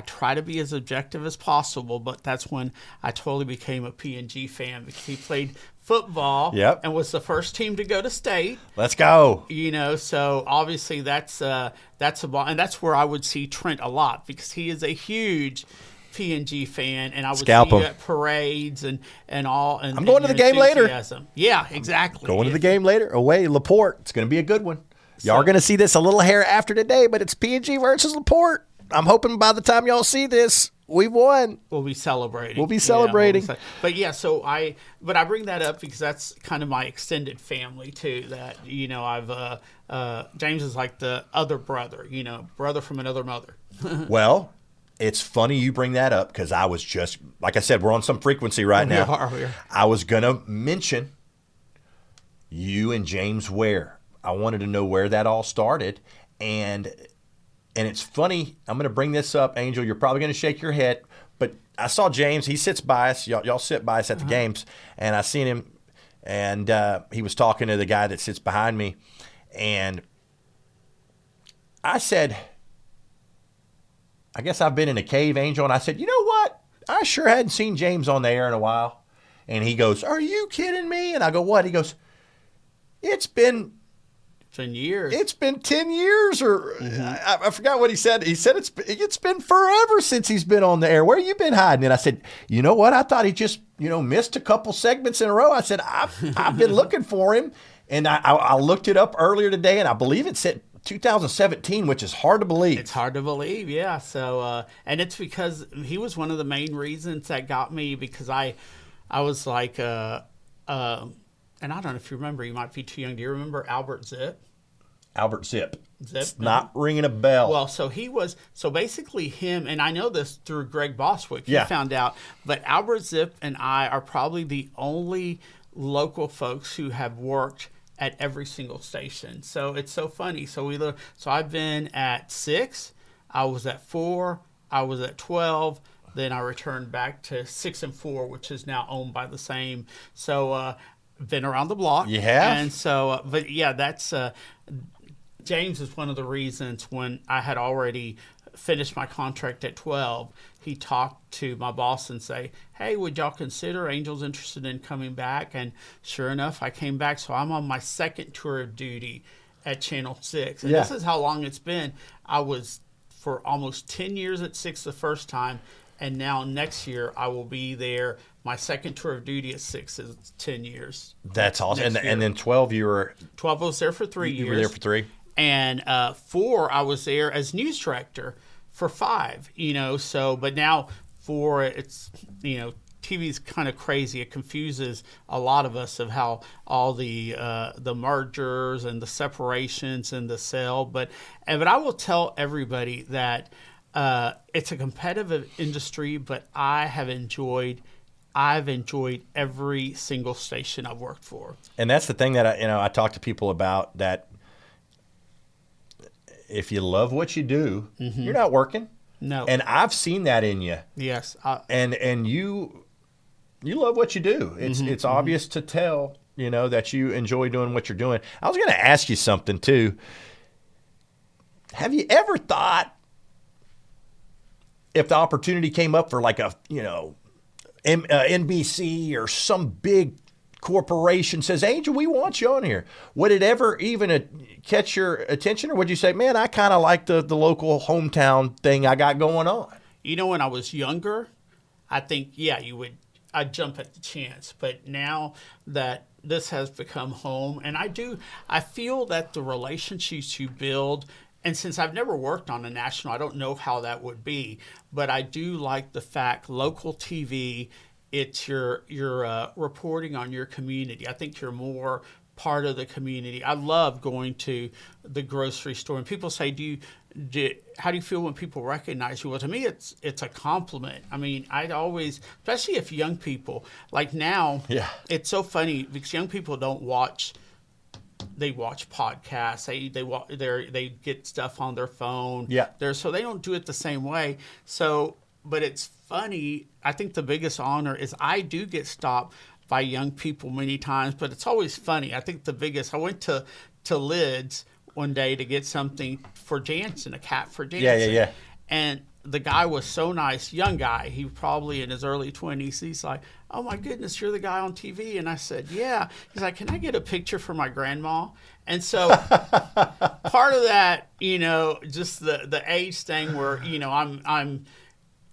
B: try to be as objective as possible, but that's when I totally became a P&G fan because he played football and was the first team to go to state.
A: Let's go.
B: So obviously that's a ball, and that's where I would see Trent a lot because he is a huge P&G fan, and I would see you at parades and all. And
A: I'm going to the game later.
B: Yeah, exactly.
A: Going to the game later. Away, LaPorte. It's going to be a good one. Y'all are going to see this a little hair after today, but it's P&G versus LaPorte. I'm hoping by the time y'all see this, We won.
B: We'll be celebrating.
A: We'll be celebrating.
B: But yeah, I bring that up because that's kind of my extended family too. That I've James is like the other brother, brother from another mother.
A: Well, it's funny you bring that up because I was just, like I said, we're on some frequency right now.
B: We are.
A: I was gonna mention you and James Ware. I wanted to know where that all started, and it's funny. I'm going to bring this up, Angel. You're probably going to shake your head, but I saw James. He sits by us. Y'all sit by us at the games, and I seen him, and he was talking to the guy that sits behind me, and I said, I guess I've been in a cave, Angel, and I said, you know what? I sure hadn't seen James on the air in a while. And he goes, are you kidding me? And I go, what? He goes, It's been
B: 10 years.
A: It's been 10 years, or I forgot what he said. He said it's been forever since he's been on the air. Where you been hiding? And I said, you know what? I thought he just missed a couple segments in a row. I said I've been looking for him, and I looked it up earlier today, and I believe it said 2017, which is hard to believe.
B: It's hard to believe, yeah. So and it's because he was one of the main reasons that got me, because I was like and I don't know if you remember, you might be too young. Do you remember Albert Zip?
A: Albert Zip.
B: It's
A: not ringing a bell.
B: Well, so basically him, and I know this through Greg Boswick,
A: Yeah.
B: he found out, but Albert Zip and I are probably the only local folks who have worked at every single station. So it's so funny. So I've been at 6, I was at 4, I was at 12, then I returned back to 6 and 4, which is now owned by the same. So been around the block.
A: You have?
B: And so, but yeah, that's James is one of the reasons when I had already finished my contract at 12, he talked to my boss and say, hey, would y'all consider Angel's interested in coming back? And sure enough, I came back. So I'm on my second tour of duty at Channel 6. And this is how long it's been. I was for almost 10 years at 6 the first time. And now next year I will be there. My second tour of duty at 6 is 10 years.
A: That's awesome. And then 12, you were...
B: 12, I was there for 3 years.
A: You were there for 3?
B: And 4, I was there as news director for 5, so, but now 4, it's, TV's kind of crazy. It confuses a lot of us of how all the mergers and the separations and the sale. But I will tell everybody that it's a competitive industry, but I've enjoyed every single station I've worked for.
A: And that's the thing that I talk to people about, that if you love what you do, you're not working.
B: No.
A: And I've seen that in you.
B: Yes.
A: And you love what you do. It's obvious to tell, that you enjoy doing what you're doing. I was going to ask you something too. Have you ever thought, if the opportunity came up for like a, NBC or some big corporation says, Angel, we want you on here, would it ever even catch your attention, or would you say, man, I kind of like the local hometown thing I got going on?
B: When I was younger, I think, yeah, I'd jump at the chance. But now that this has become home, and I feel that the relationships you build, and since I've never worked on a national, I don't know how that would be, but I do like the fact local TV, it's your reporting on your community. I think you're more part of the community. I love going to the grocery store, and people say, how do you feel when people recognize you? Well, to me, it's a compliment. I mean, I'd always, especially if young people, like now, it's so funny because young people don't watch. They watch podcasts. They get stuff on their phone.
A: Yeah.
B: So they don't do it the same way. So, but it's funny. I think the biggest honor is I do get stopped by young people many times, but it's always funny. I think the biggest. I went to Lids one day to get something for Jansen, a cat for Jansen.
A: Yeah.
B: And the guy was so nice, young guy. He was probably in his early 20s. He's like, oh, my goodness, you're the guy on TV. And I said, yeah. He's like, can I get a picture for my grandma? And so part of that, just the age thing where,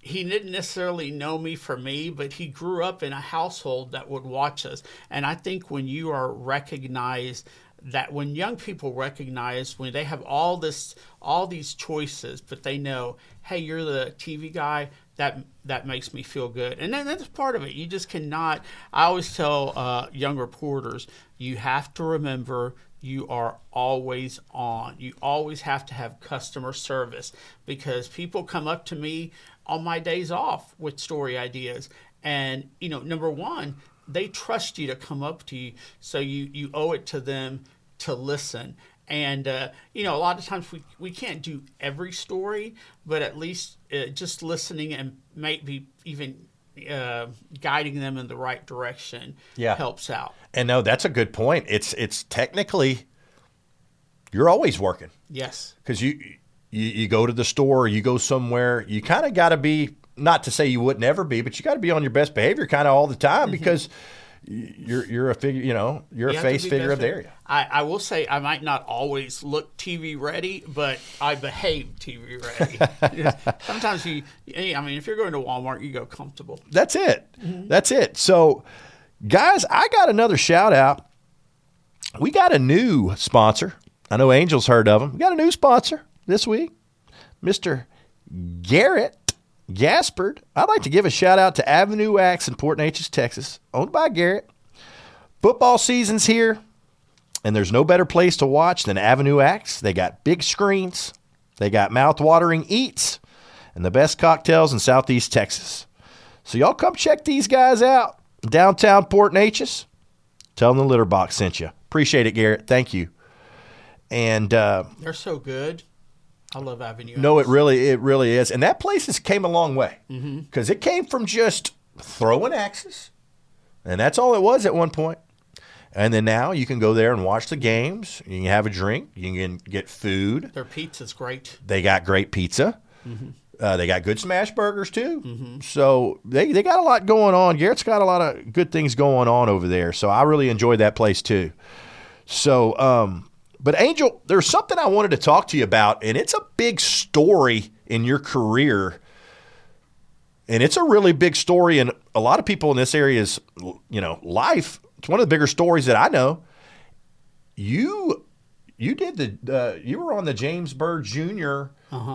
B: he didn't necessarily know me for me, but he grew up in a household that would watch us. And I think when you are recognized, that when young people recognize, when they have all these choices, but they know, hey, you're the TV guy, that makes me feel good. And then that's part of it. You just cannot. I always tell young reporters, you have to remember you are always on. You always have to have customer service, because people come up to me on my days off with story ideas. And, number one, they trust you to come up to you. So you owe it to them to listen. And, a lot of times we can't do every story, but at least just listening and maybe even guiding them in the right direction helps out.
A: And no, that's a good point. It's technically, you're always working.
B: Yes.
A: Because you go to the store, you go somewhere, you kind of got to be, not to say you would never be, but you got to be on your best behavior kind of all the time, because you're a figure, you're a face figure of the area.
B: I will say I might not always look TV ready, but I behave TV ready. Sometimes if you're going to Walmart, you go comfortable.
A: That's it. That's it. So, guys, I got another shout out. We got a new sponsor. I know Angel's heard of him. We got a new sponsor this week, Mr. Garrett Jasper. I'd like to give a shout out to Avenue Wax in Port Neches, Texas, owned by Garrett. Football season's here, and there's no better place to watch than Avenue Wax. They got big screens, they got mouth-watering eats, and the best cocktails in Southeast Texas. So y'all come check these guys out. Downtown Port Neches. Tell them the Litterbox sent you. Appreciate it, Garrett. Thank you. And
B: they're so good. I love Avenue.
A: No, it really is. And that place has came a long way, because it came from just throwing axes, and that's all it was at one point. And then now you can go there and watch the games. You can have a drink. You can get food.
B: Their pizza's great.
A: They got great pizza. They got good smash burgers too. So they got a lot going on. Garrett's got a lot of good things going on over there. So I really enjoyed that place too. So, but Angel, there's something I wanted to talk to you about, and it's a big story in your career. And it's a really big story in a lot of people in this area's, life. It's one of the bigger stories that I know. You did you were on the James Byrd Jr.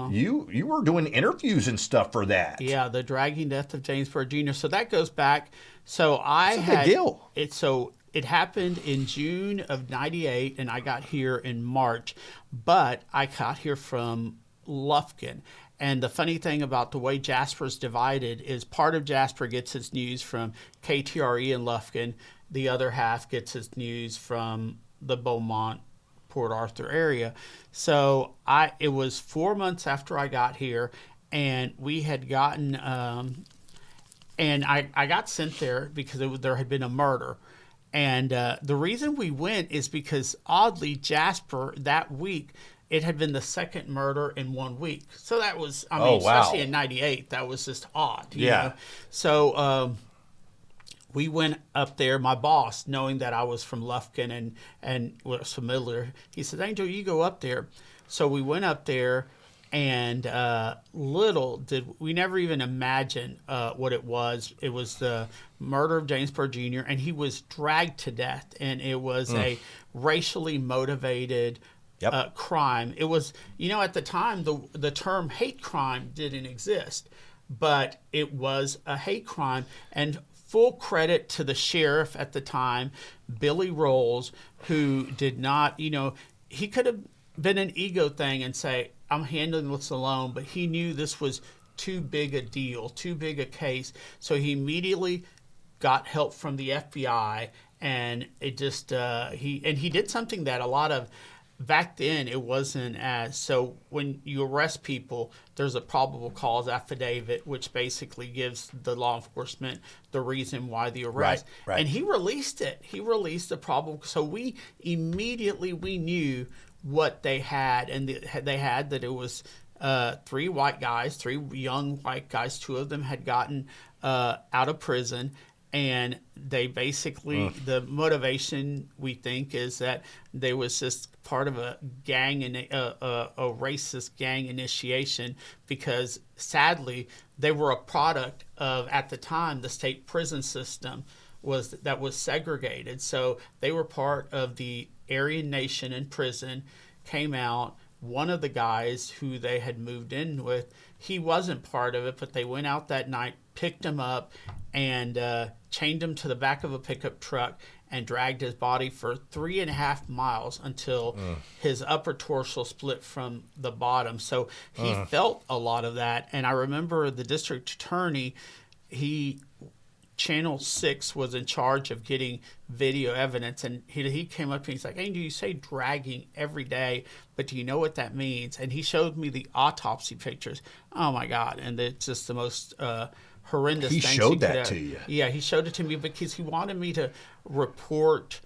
A: You were doing interviews and stuff for that.
B: Yeah, the dragging death of James Byrd Jr. So that goes back. So
A: It's a big deal.
B: It happened in June of '98, and I got here in March. But I got here from Lufkin. And the funny thing about the way Jasper's divided is part of Jasper gets its news from KTRE in Lufkin. The other half gets its news from the Beaumont, Port Arthur area. So it was 4 months after I got here, and we had gotten and I got sent there because there had been a murder. And the reason we went is because, oddly, Jasper, that week, it had been the second murder in 1 week. So that was, especially in '98, that was just odd. You know? So we went up there, my boss, knowing that I was from Lufkin and was familiar, he said, Angel, you go up there. So we went up there, and little did we never even imagine what it was. It was the murder of James Byrd Jr., and he was dragged to death, and it was a racially motivated crime. It was, at the time, the term hate crime didn't exist, but it was a hate crime. And full credit to the sheriff at the time, Billy Rolls, who did not, he could have been an ego thing and say, I'm handling this alone, but he knew this was too big a deal, too big a case. So he immediately got help from the FBI, and it just, he did something that a lot of, back then it wasn't as, so when you arrest people, there's a probable cause affidavit, which basically gives the law enforcement the reason why the arrest. Right. And he released it. He released the probable, so we knew what they had, and they had that it was three young white guys. Two of them had gotten out of prison, and they basically, the motivation, we think, is that they was just part of a gang and a racist gang initiation, because sadly they were a product of, at the time, the state prison system was segregated. So they were part of the Aryan Nation in prison, came out, one of the guys who they had moved in with, he wasn't part of it, but they went out that night, picked him up, and chained him to the back of a pickup truck and dragged his body for 3.5 miles until his upper torso split from the bottom. So he felt a lot of that. And I remember the district attorney, Channel 6 was in charge of getting video evidence, and he came up to me. He's like, Angel, you say dragging every day, but do you know what that means? And he showed me the autopsy pictures. Oh, my God. And it's just the most horrendous
A: He
B: thing.
A: showed that to you.
B: Yeah, he showed it to me because he wanted me to report,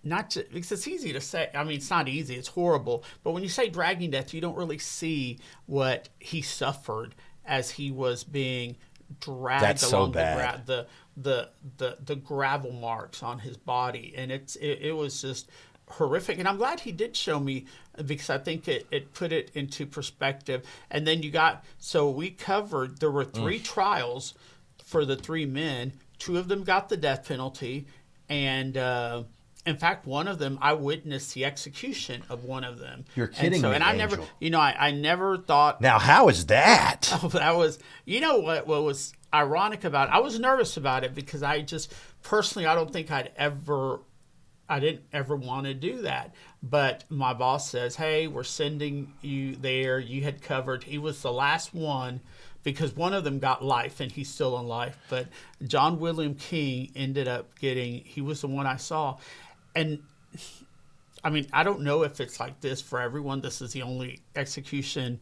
B: because it's easy to say. I mean, it's not easy. It's horrible. But when you say dragging death, you don't really see what he suffered as he was being dragged
A: That's
B: along
A: so bad.
B: the gravel marks on his body, and it was just horrific. And I'm glad he did show me, because I think it put it into perspective. And then we covered, there were 3 trials for the 3 men. 2 of them got the death penalty, and in fact, one of them, I witnessed the execution of one of them.
A: You're kidding me,
B: And I
A: Angel.
B: I never thought.
A: Now, how is that?
B: Oh, that was, what was ironic about it? I was nervous about it because I just, personally, I don't think I didn't ever want to do that. But my boss says, hey, we're sending you there. You had covered. He was the last one, because one of them got life and he's still in life. But John William King ended up he was the one I saw. And I mean, I don't know if it's like this for everyone. This is the only execution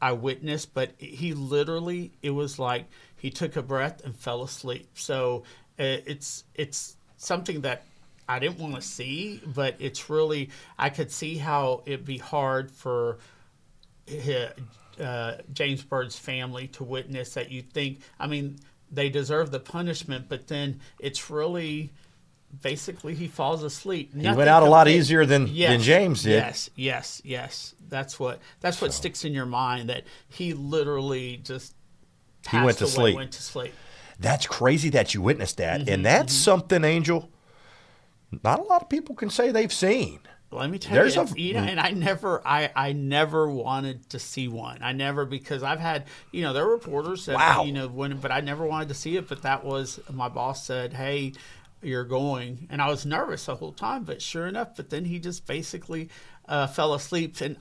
B: I witnessed, but he literally, it was like he took a breath and fell asleep. So it's something that I didn't want to see, but it's really, I could see how it'd be hard for James Byrd's family to witness that. You think, I mean, they deserve the punishment, but then it's really, basically, he falls asleep.
A: He went out a lot easier than James did.
B: Yes. That's what sticks in your mind, that he literally just
A: went to sleep.
B: Went to sleep.
A: That's crazy that you witnessed that. And that's something, Angel, not a lot of people can say they've seen.
B: Let me tell you, and I never wanted to see one. I never, because I've had, there are reporters that, but I never wanted to see it. But that was, my boss said, hey, you're going. And I was nervous the whole time, but sure enough, but then he just basically fell asleep. And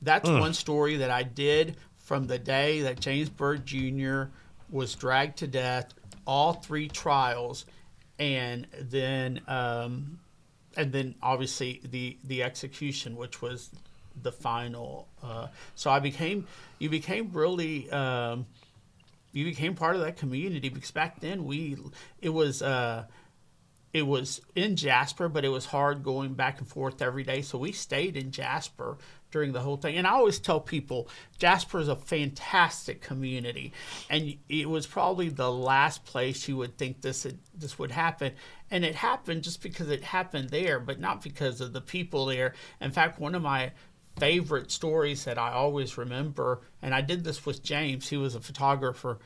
B: that's one story that I did from the day that James Byrd Jr. was dragged to death, all 3 trials, and then obviously the execution, which was the final. So you became really, you became part of that community, because back then it was in Jasper, but it was hard going back and forth every day. So we stayed in Jasper during the whole thing. And I always tell people, Jasper is a fantastic community. And it was probably the last place you would think this would happen. And it happened just because it happened there, but not because of the people there. In fact, one of my favorite stories that I always remember, and I did this with James, he was a photographer.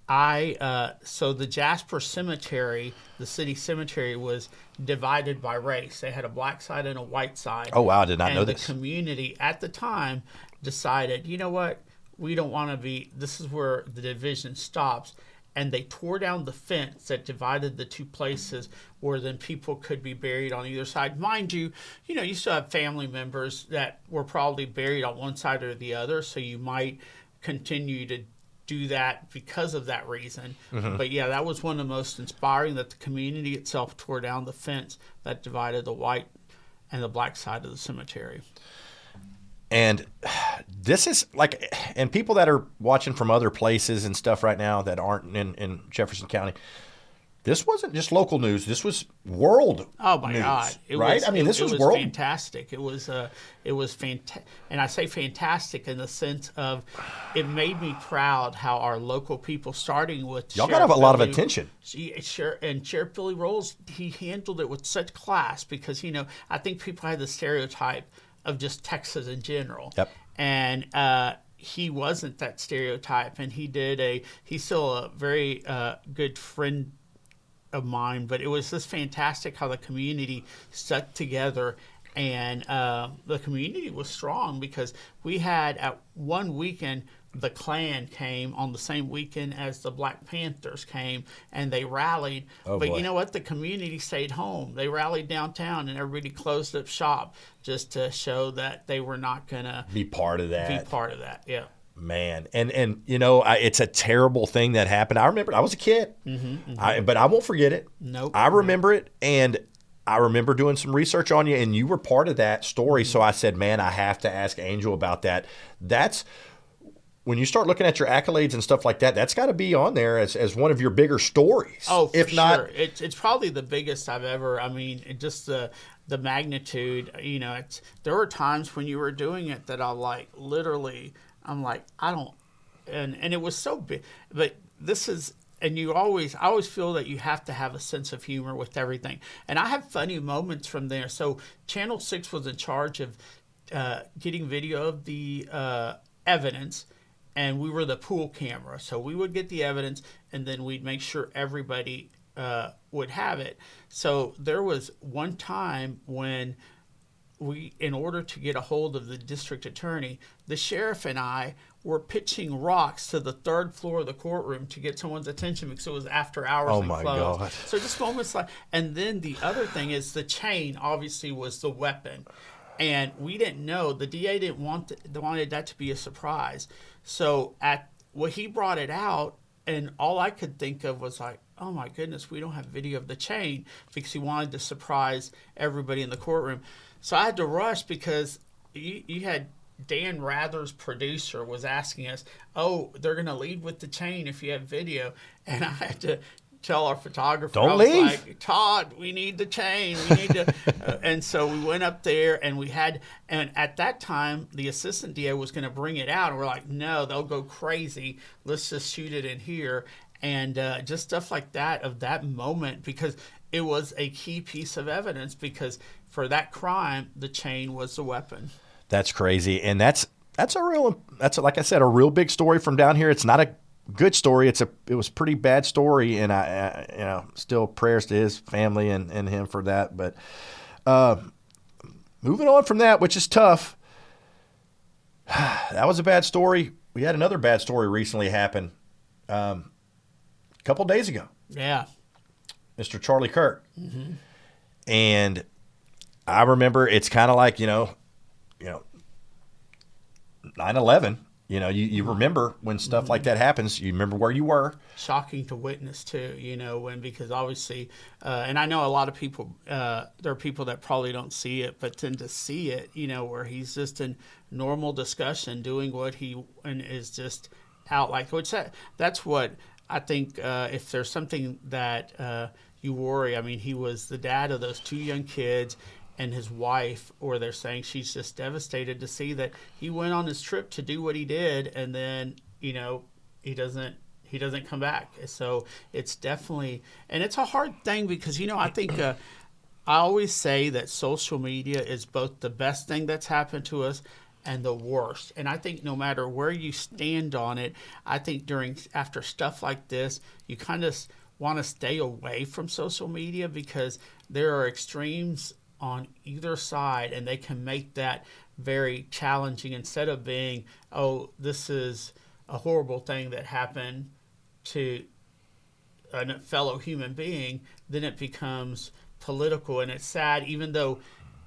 B: So the Jasper Cemetery, the city cemetery, was divided by race. They had a black side and a white side.
A: Oh, wow, I did not know this.
B: And the community at the time decided, you know what, we don't want to be, this is where the division stops. And they tore down the fence that divided the 2 places where then people could be buried on either side. Mind you, you still have family members that were probably buried on one side or the other, so you might continue to do that because of that reason. But yeah, that was one of the most inspiring, that the community itself tore down the fence that divided the white and the black side of the cemetery.
A: And this is like, and people that are watching from other places and stuff right now that aren't in Jefferson County, this wasn't just local news. This was world.
B: Oh my
A: news,
B: God!
A: Right? This was world.
B: Fantastic. It was fantastic, and I say fantastic in the sense of it made me proud how our local people, starting with
A: y'all got a lot of attention.
B: And Sheriff Billy Rolls, he handled it with such class, because I think people had the stereotype of just Texas in general.
A: Yep.
B: And he wasn't that stereotype, and he's still a very good friend of mine, but it was just fantastic how the community stuck together And the community was strong because we had at one weekend the Klan came on the same weekend as the Black Panthers came, and they rallied.
A: Oh,
B: but
A: boy.
B: you know what? The community stayed home. They rallied downtown, and everybody closed up shop just to show that they were not going to
A: Be part of that.
B: be part of that. Yeah.
A: Man, and you know, it's a terrible thing that happened. I remember I was a kid, but I won't forget it.
B: Nope.
A: I remember it, and I remember doing some research on you, and you were part of that story. So I said, man, I have to ask Angel about that. That's when you start looking at your accolades and stuff like that. That's got to be on there as one of your bigger stories.
B: Oh, for
A: if
B: sure.
A: not,
B: It's probably the biggest I've ever. I mean, just the magnitude. You know, there were times when you were doing it that I'm like, I don't, and it was so big. But this is, and I always feel that you have to have a sense of humor with everything. And I have funny moments from there. So Channel 6 was in charge of getting video of the evidence, and we were the pool camera. So we would get the evidence, and then we'd make sure everybody would have it. So there was one time when in order to get a hold of the district attorney, the sheriff and I were pitching rocks to the third floor of the courtroom to get someone's attention because it was after hours.
A: Oh,
B: and
A: my
B: closed.
A: God.
B: So just moments like, and then the other thing is the chain obviously was the weapon, and we didn't know. The DA wanted that to be a surprise. So he brought it out, and all I could think of was like, oh my goodness, we don't have video of the chain, because he wanted to surprise everybody in the courtroom. So I had to rush because you had Dan Rather's producer was asking us, oh, they're going to lead with the chain if you have video. And I had to tell our photographer,
A: Don't
B: I was
A: leave.
B: like, Todd, we need the chain. We need to. And so we went up there, and and at that time, the assistant DA was going to bring it out. And we're like, no, they'll go crazy. Let's just shoot it in here. And just stuff like that of that moment, because it was a key piece of evidence, because for that crime, the chain was the weapon.
A: That's crazy, and that's like I said, a real big story from down here. It's not a good story. It was a pretty bad story, and I still prayers to his family and him for that. But moving on from that, which is tough. That was a bad story. We had another bad story recently happen a couple days ago.
B: Yeah,
A: Mr. Charlie Kirk, and I remember it's kind of like 9/11. You remember when stuff like that happens. You remember where you were.
B: shocking to witness too. Because obviously, and I know a lot of people. There are people that probably don't see it, but tend to see it. Where he's just in normal discussion, doing what and is just out like. Which that's what I think. If there's something that you worry, I mean, he was the dad of those two young kids and his wife, or they're saying she's just devastated to see that he went on his trip to do what he did, and then he doesn't come back. So it's definitely, and it's a hard thing because I think I always say that social media is both the best thing that's happened to us and the worst. And I think no matter where you stand on it, I think after stuff like this, you kind of want to stay away from social media, because there are extremes on either side, and they can make that very challenging. Instead of being, oh, this is a horrible thing that happened to a fellow human being, then it becomes political. And it's sad, even though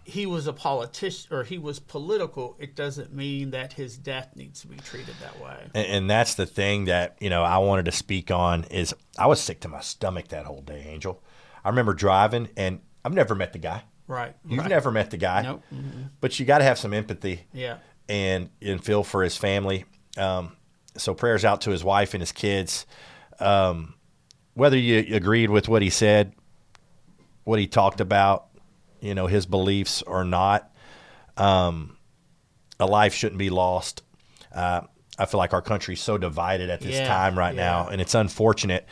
B: he was a politician or he was political, it doesn't mean that his death needs to be treated that way.
A: And that's the thing that I wanted to speak on is I was sick to my stomach that whole day, Angel. I remember driving, and I've never met the guy.
B: Right.
A: You've never met the guy.
B: Nope. Mm-hmm.
A: But you got to have some empathy.
B: Yeah.
A: And feel for his family. So prayers out to his wife and his kids. Whether you agreed with what he said, what he talked about, his beliefs or not, a life shouldn't be lost. I feel like our country's so divided at this time right now, and it's unfortunate.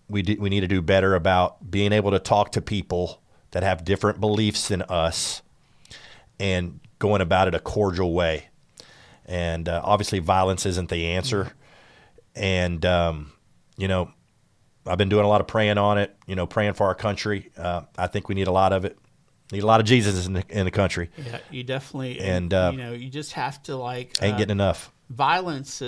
A: We need to do better about being able to talk to people that have different beliefs than us and going about it a cordial way. And obviously violence isn't the answer. And, I've been doing a lot of praying on it, praying for our country. I think we need a lot of it. Need a lot of Jesus in the country.
B: Yeah, you definitely,
A: And,
B: you just have to
A: Ain't getting enough.
B: violence.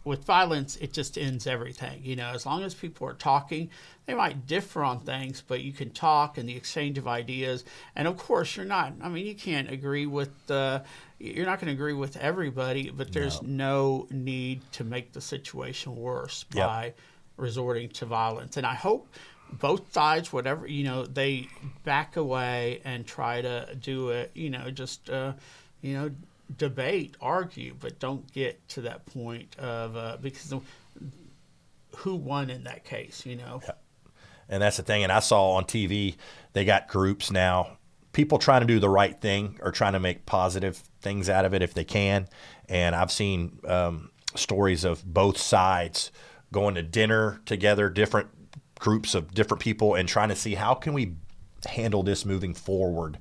B: With violence, it just ends everything. As long as people are talking, they might differ on things, but you can talk and the exchange of ideas. And of course, you can't agree with you're not going to agree with everybody, but there's no need to make the situation worse by resorting to violence. And I hope both sides, whatever, they back away and try to do it, debate, argue, but don't get to that point of because who won in that case,
A: Yeah. And that's the thing. And I saw on TV, they got groups now, people trying to do the right thing or trying to make positive things out of it if they can. And I've seen stories of both sides going to dinner together, different groups of different people, and trying to see how can we handle this moving forward.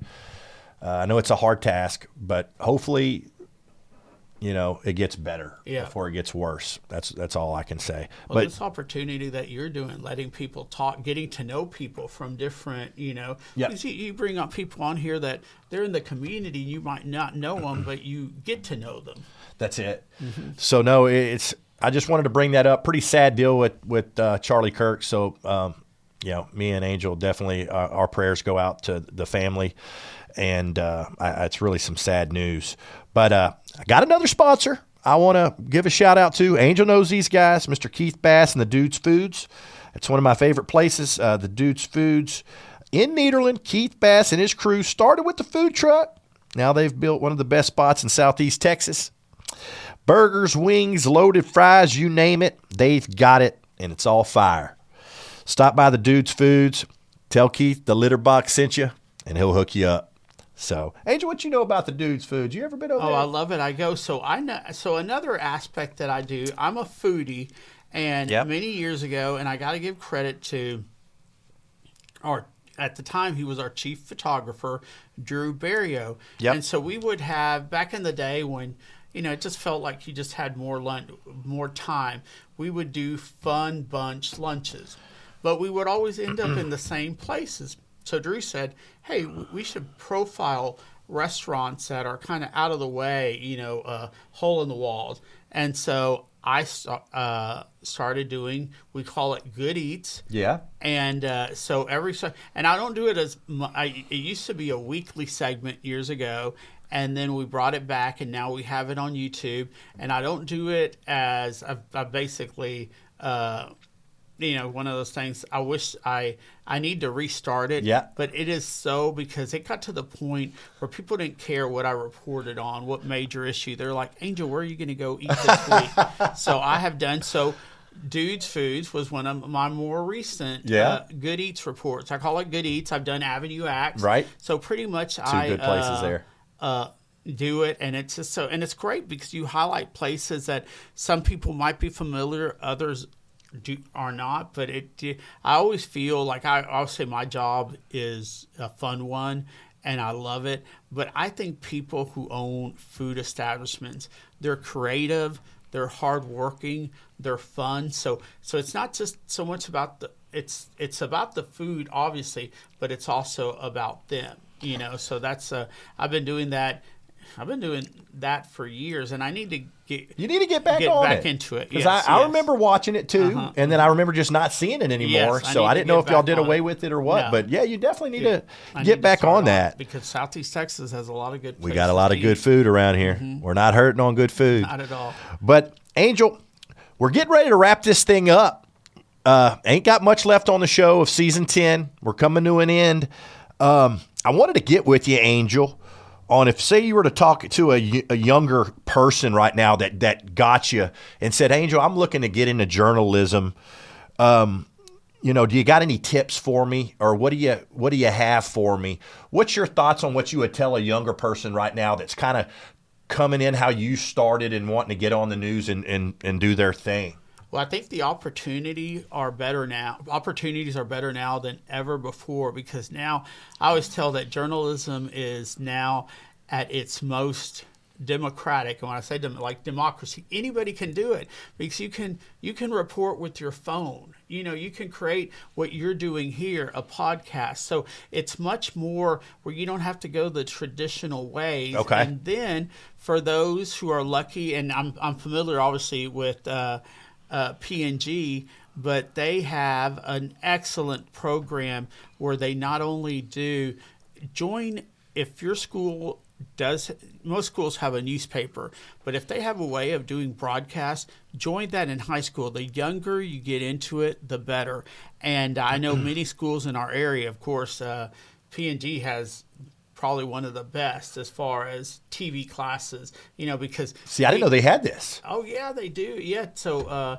A: I know it's a hard task, but hopefully, it gets better before it gets worse. That's all I can say.
B: Well, this opportunity that you're doing, letting people talk, getting to know people from different, because you bring up people on here that they're in the community, you might not know them, but you get to know them.
A: That's it. Mm-hmm. So no, I just wanted to bring that up. Pretty sad deal with Charlie Kirk. So, me and Angel definitely, our prayers go out to the family. And it's really some sad news. But I got another sponsor I want to give a shout out to. Angel knows these guys, Mr. Keith Bass and the Dudes Foods. It's one of my favorite places, the Dudes Foods in Nederland. Keith Bass and his crew started with the food truck. Now they've built one of the best spots in Southeast Texas. Burgers, wings, loaded fries, you name it, they've got it, and it's all fire. Stop by the Dudes Foods. Tell Keith the Litterbox sent you, and he'll hook you up. So, Angel, what you know about the Dudes Foods? You ever been over there?
B: Oh, I love it. I go. So another aspect that I do, I'm a foodie, and many years ago, and I got to give credit to at the time he was our chief photographer, Drew Barrio.
A: Yep.
B: And so we would have, back in the day when, it just felt like you just had more time, we would do fun bunch lunches, but we would always end up in the same places. So Drew said, hey, we should profile restaurants that are kind of out of the way, hole in the walls. And so I started doing, we call it Good Eats.
A: Yeah.
B: And so and I don't do it as it used to be a weekly segment years ago. And then we brought it back, and now we have it on YouTube. And I don't do it as I basically one of those things. I wish I need to restart it.
A: Yeah.
B: But it is because it got to the point where people didn't care what I reported on, what major issue. They're like, Angel, where are you going to go eat this week? So I have done so. Dudes Foods was one of my more recent Good Eats reports. I call it Good Eats. I've done Avenue X.
A: Right.
B: So pretty much
A: Two good places there.
B: Do it, and it's just and it's great because you highlight places that some people might be familiar, others are not, but I always feel like I'll say my job is a fun one and I love it, but I think people who own food establishments, they're creative, they're hardworking, they're fun, so it's not just so much about it's about the food obviously, but it's also about them, so that's I've been doing that for years, and I need to get back into it.
A: Because I remember watching it too, and then I remember just not seeing it anymore.
B: Yes,
A: so I didn't know if y'all did away with it or what. No. But yeah, you definitely need to get back on that.
B: Because Southeast Texas has a lot of good places.
A: We got a lot of good food around here. Mm-hmm. We're not hurting on good food.
B: Not at all.
A: But Angel, we're getting ready to wrap this thing up. Ain't got much left on the show of season 10. We're coming to an end. I wanted to get with you, Angel, on if, say, you were to talk to a younger person right now that got you and said, Angel, I'm looking to get into journalism. Do you got any tips for me, or what do you have for me? What's your thoughts on what you would tell a younger person right now that's kind of coming in how you started and wanting to get on the news and do their thing?
B: Well, I think the opportunities are better now than ever before, because now I always tell that journalism is now at its most democratic. And when I say like democracy, anybody can do it, because you can report with your phone. you can create what you're doing here, a podcast. So it's much more where you don't have to go the traditional ways.
A: Okay.
B: And then for those who are lucky, and I'm familiar obviously with P&G, but they have an excellent program where they not only do join, if your school does, most schools have a newspaper, but if they have a way of doing broadcast, join that in high school. The younger you get into it, the better. And I know many schools in our area, of course, P&G has probably one of the best as far as TV classes, because
A: See, I didn't know they had this.
B: Oh yeah, they do. Yeah. So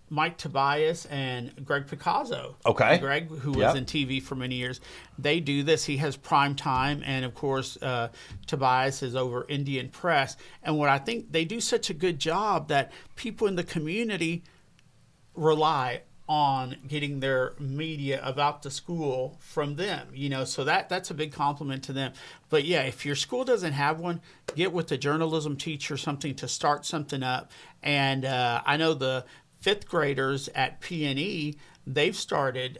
B: Mike Tobias and Greg Picasso.
A: Okay.
B: Greg, who was
A: Yep.
B: in TV for many years, they do this. He has prime time, and of course, Tobias is over Indian Press. And what I think they do such a good job that people in the community rely on getting their media about the school from them, so that's a big compliment to them. But yeah, if your school doesn't have one, get with a journalism teacher, something to start something up. And I know the fifth graders at P&E, they're starting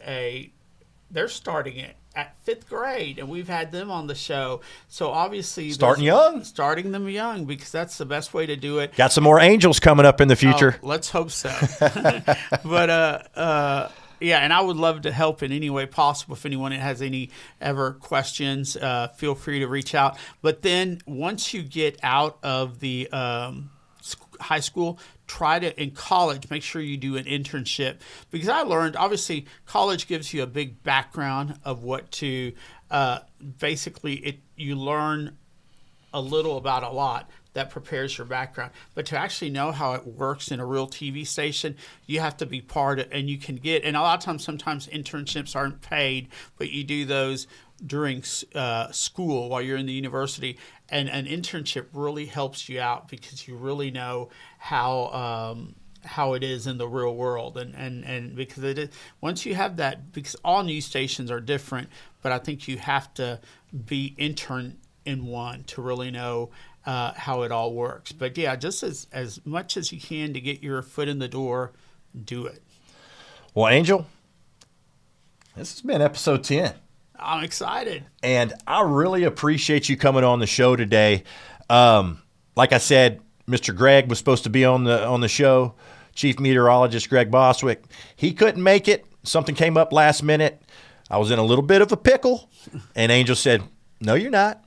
B: it at fifth grade, and we've had them on the show. So obviously
A: Starting
B: them young, because that's the best way to do it.
A: Got some more Angels coming up in the future.
B: Oh, let's hope so. But yeah, and I would love to help in any way possible. If anyone has any ever questions, feel free to reach out. But then once you get out of the high school, in college, make sure you do an internship, because I learned, obviously, college gives you a big background of what to, you learn a little about a lot that prepares your background. But to actually know how it works in a real TV station, you have to be part of, and you can and a lot of times, sometimes internships aren't paid, but you do those during school while you're in the university. And an internship really helps you out, because you really know how it is in the real world, and because it is, once you have that, because all news stations are different, but I think you have to be intern in one to really know how it all works. But yeah, just as much as you can to get your foot in the door, do it.
A: Well, Angel, this has been episode 10.
B: I'm excited.
A: And I really appreciate you coming on the show today. Like I said, Mr. Greg was supposed to be on the show, Chief Meteorologist Greg Boswick. He couldn't make it. Something came up last minute. I was in a little bit of a pickle, and Angel said, "No, you're not."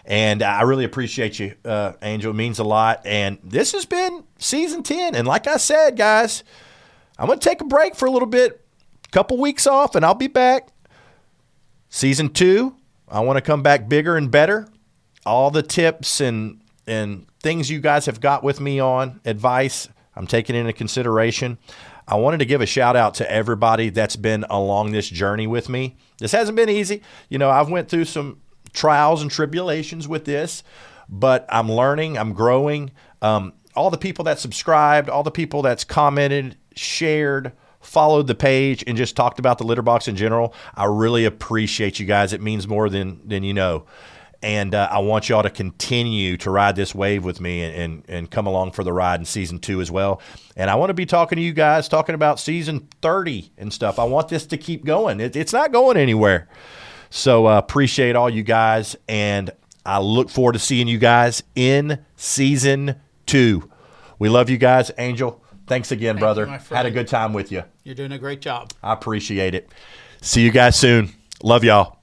A: And I really appreciate you, Angel. It means a lot. And this has been season 10. And like I said, guys, I'm going to take a break for a little bit, a couple weeks off, and I'll be back. Season 2, I want to come back bigger and better. All the tips and things you guys have got with me on, advice, I'm taking into consideration. I wanted to give a shout out to everybody that's been along this journey with me. This hasn't been easy. I've went through some trials and tribulations with this, but I'm learning, I'm growing. All the people that subscribed, all the people that's commented, shared, followed the page, and just talked about the Litterbox in general, I really appreciate you guys. It means more than you know. And I want y'all to continue to ride this wave with me and come along for the ride in season 2 as well. And I want to be talking to you guys, talking about season 30 and stuff. I want this to keep going. It's not going anywhere. So appreciate all you guys, and I look forward to seeing you guys in season 2. We love you guys. Angel, thanks again, brother.
B: You, my friend.
A: Had a good time with you.
B: You're doing a great job.
A: I appreciate it. See you guys soon. Love y'all.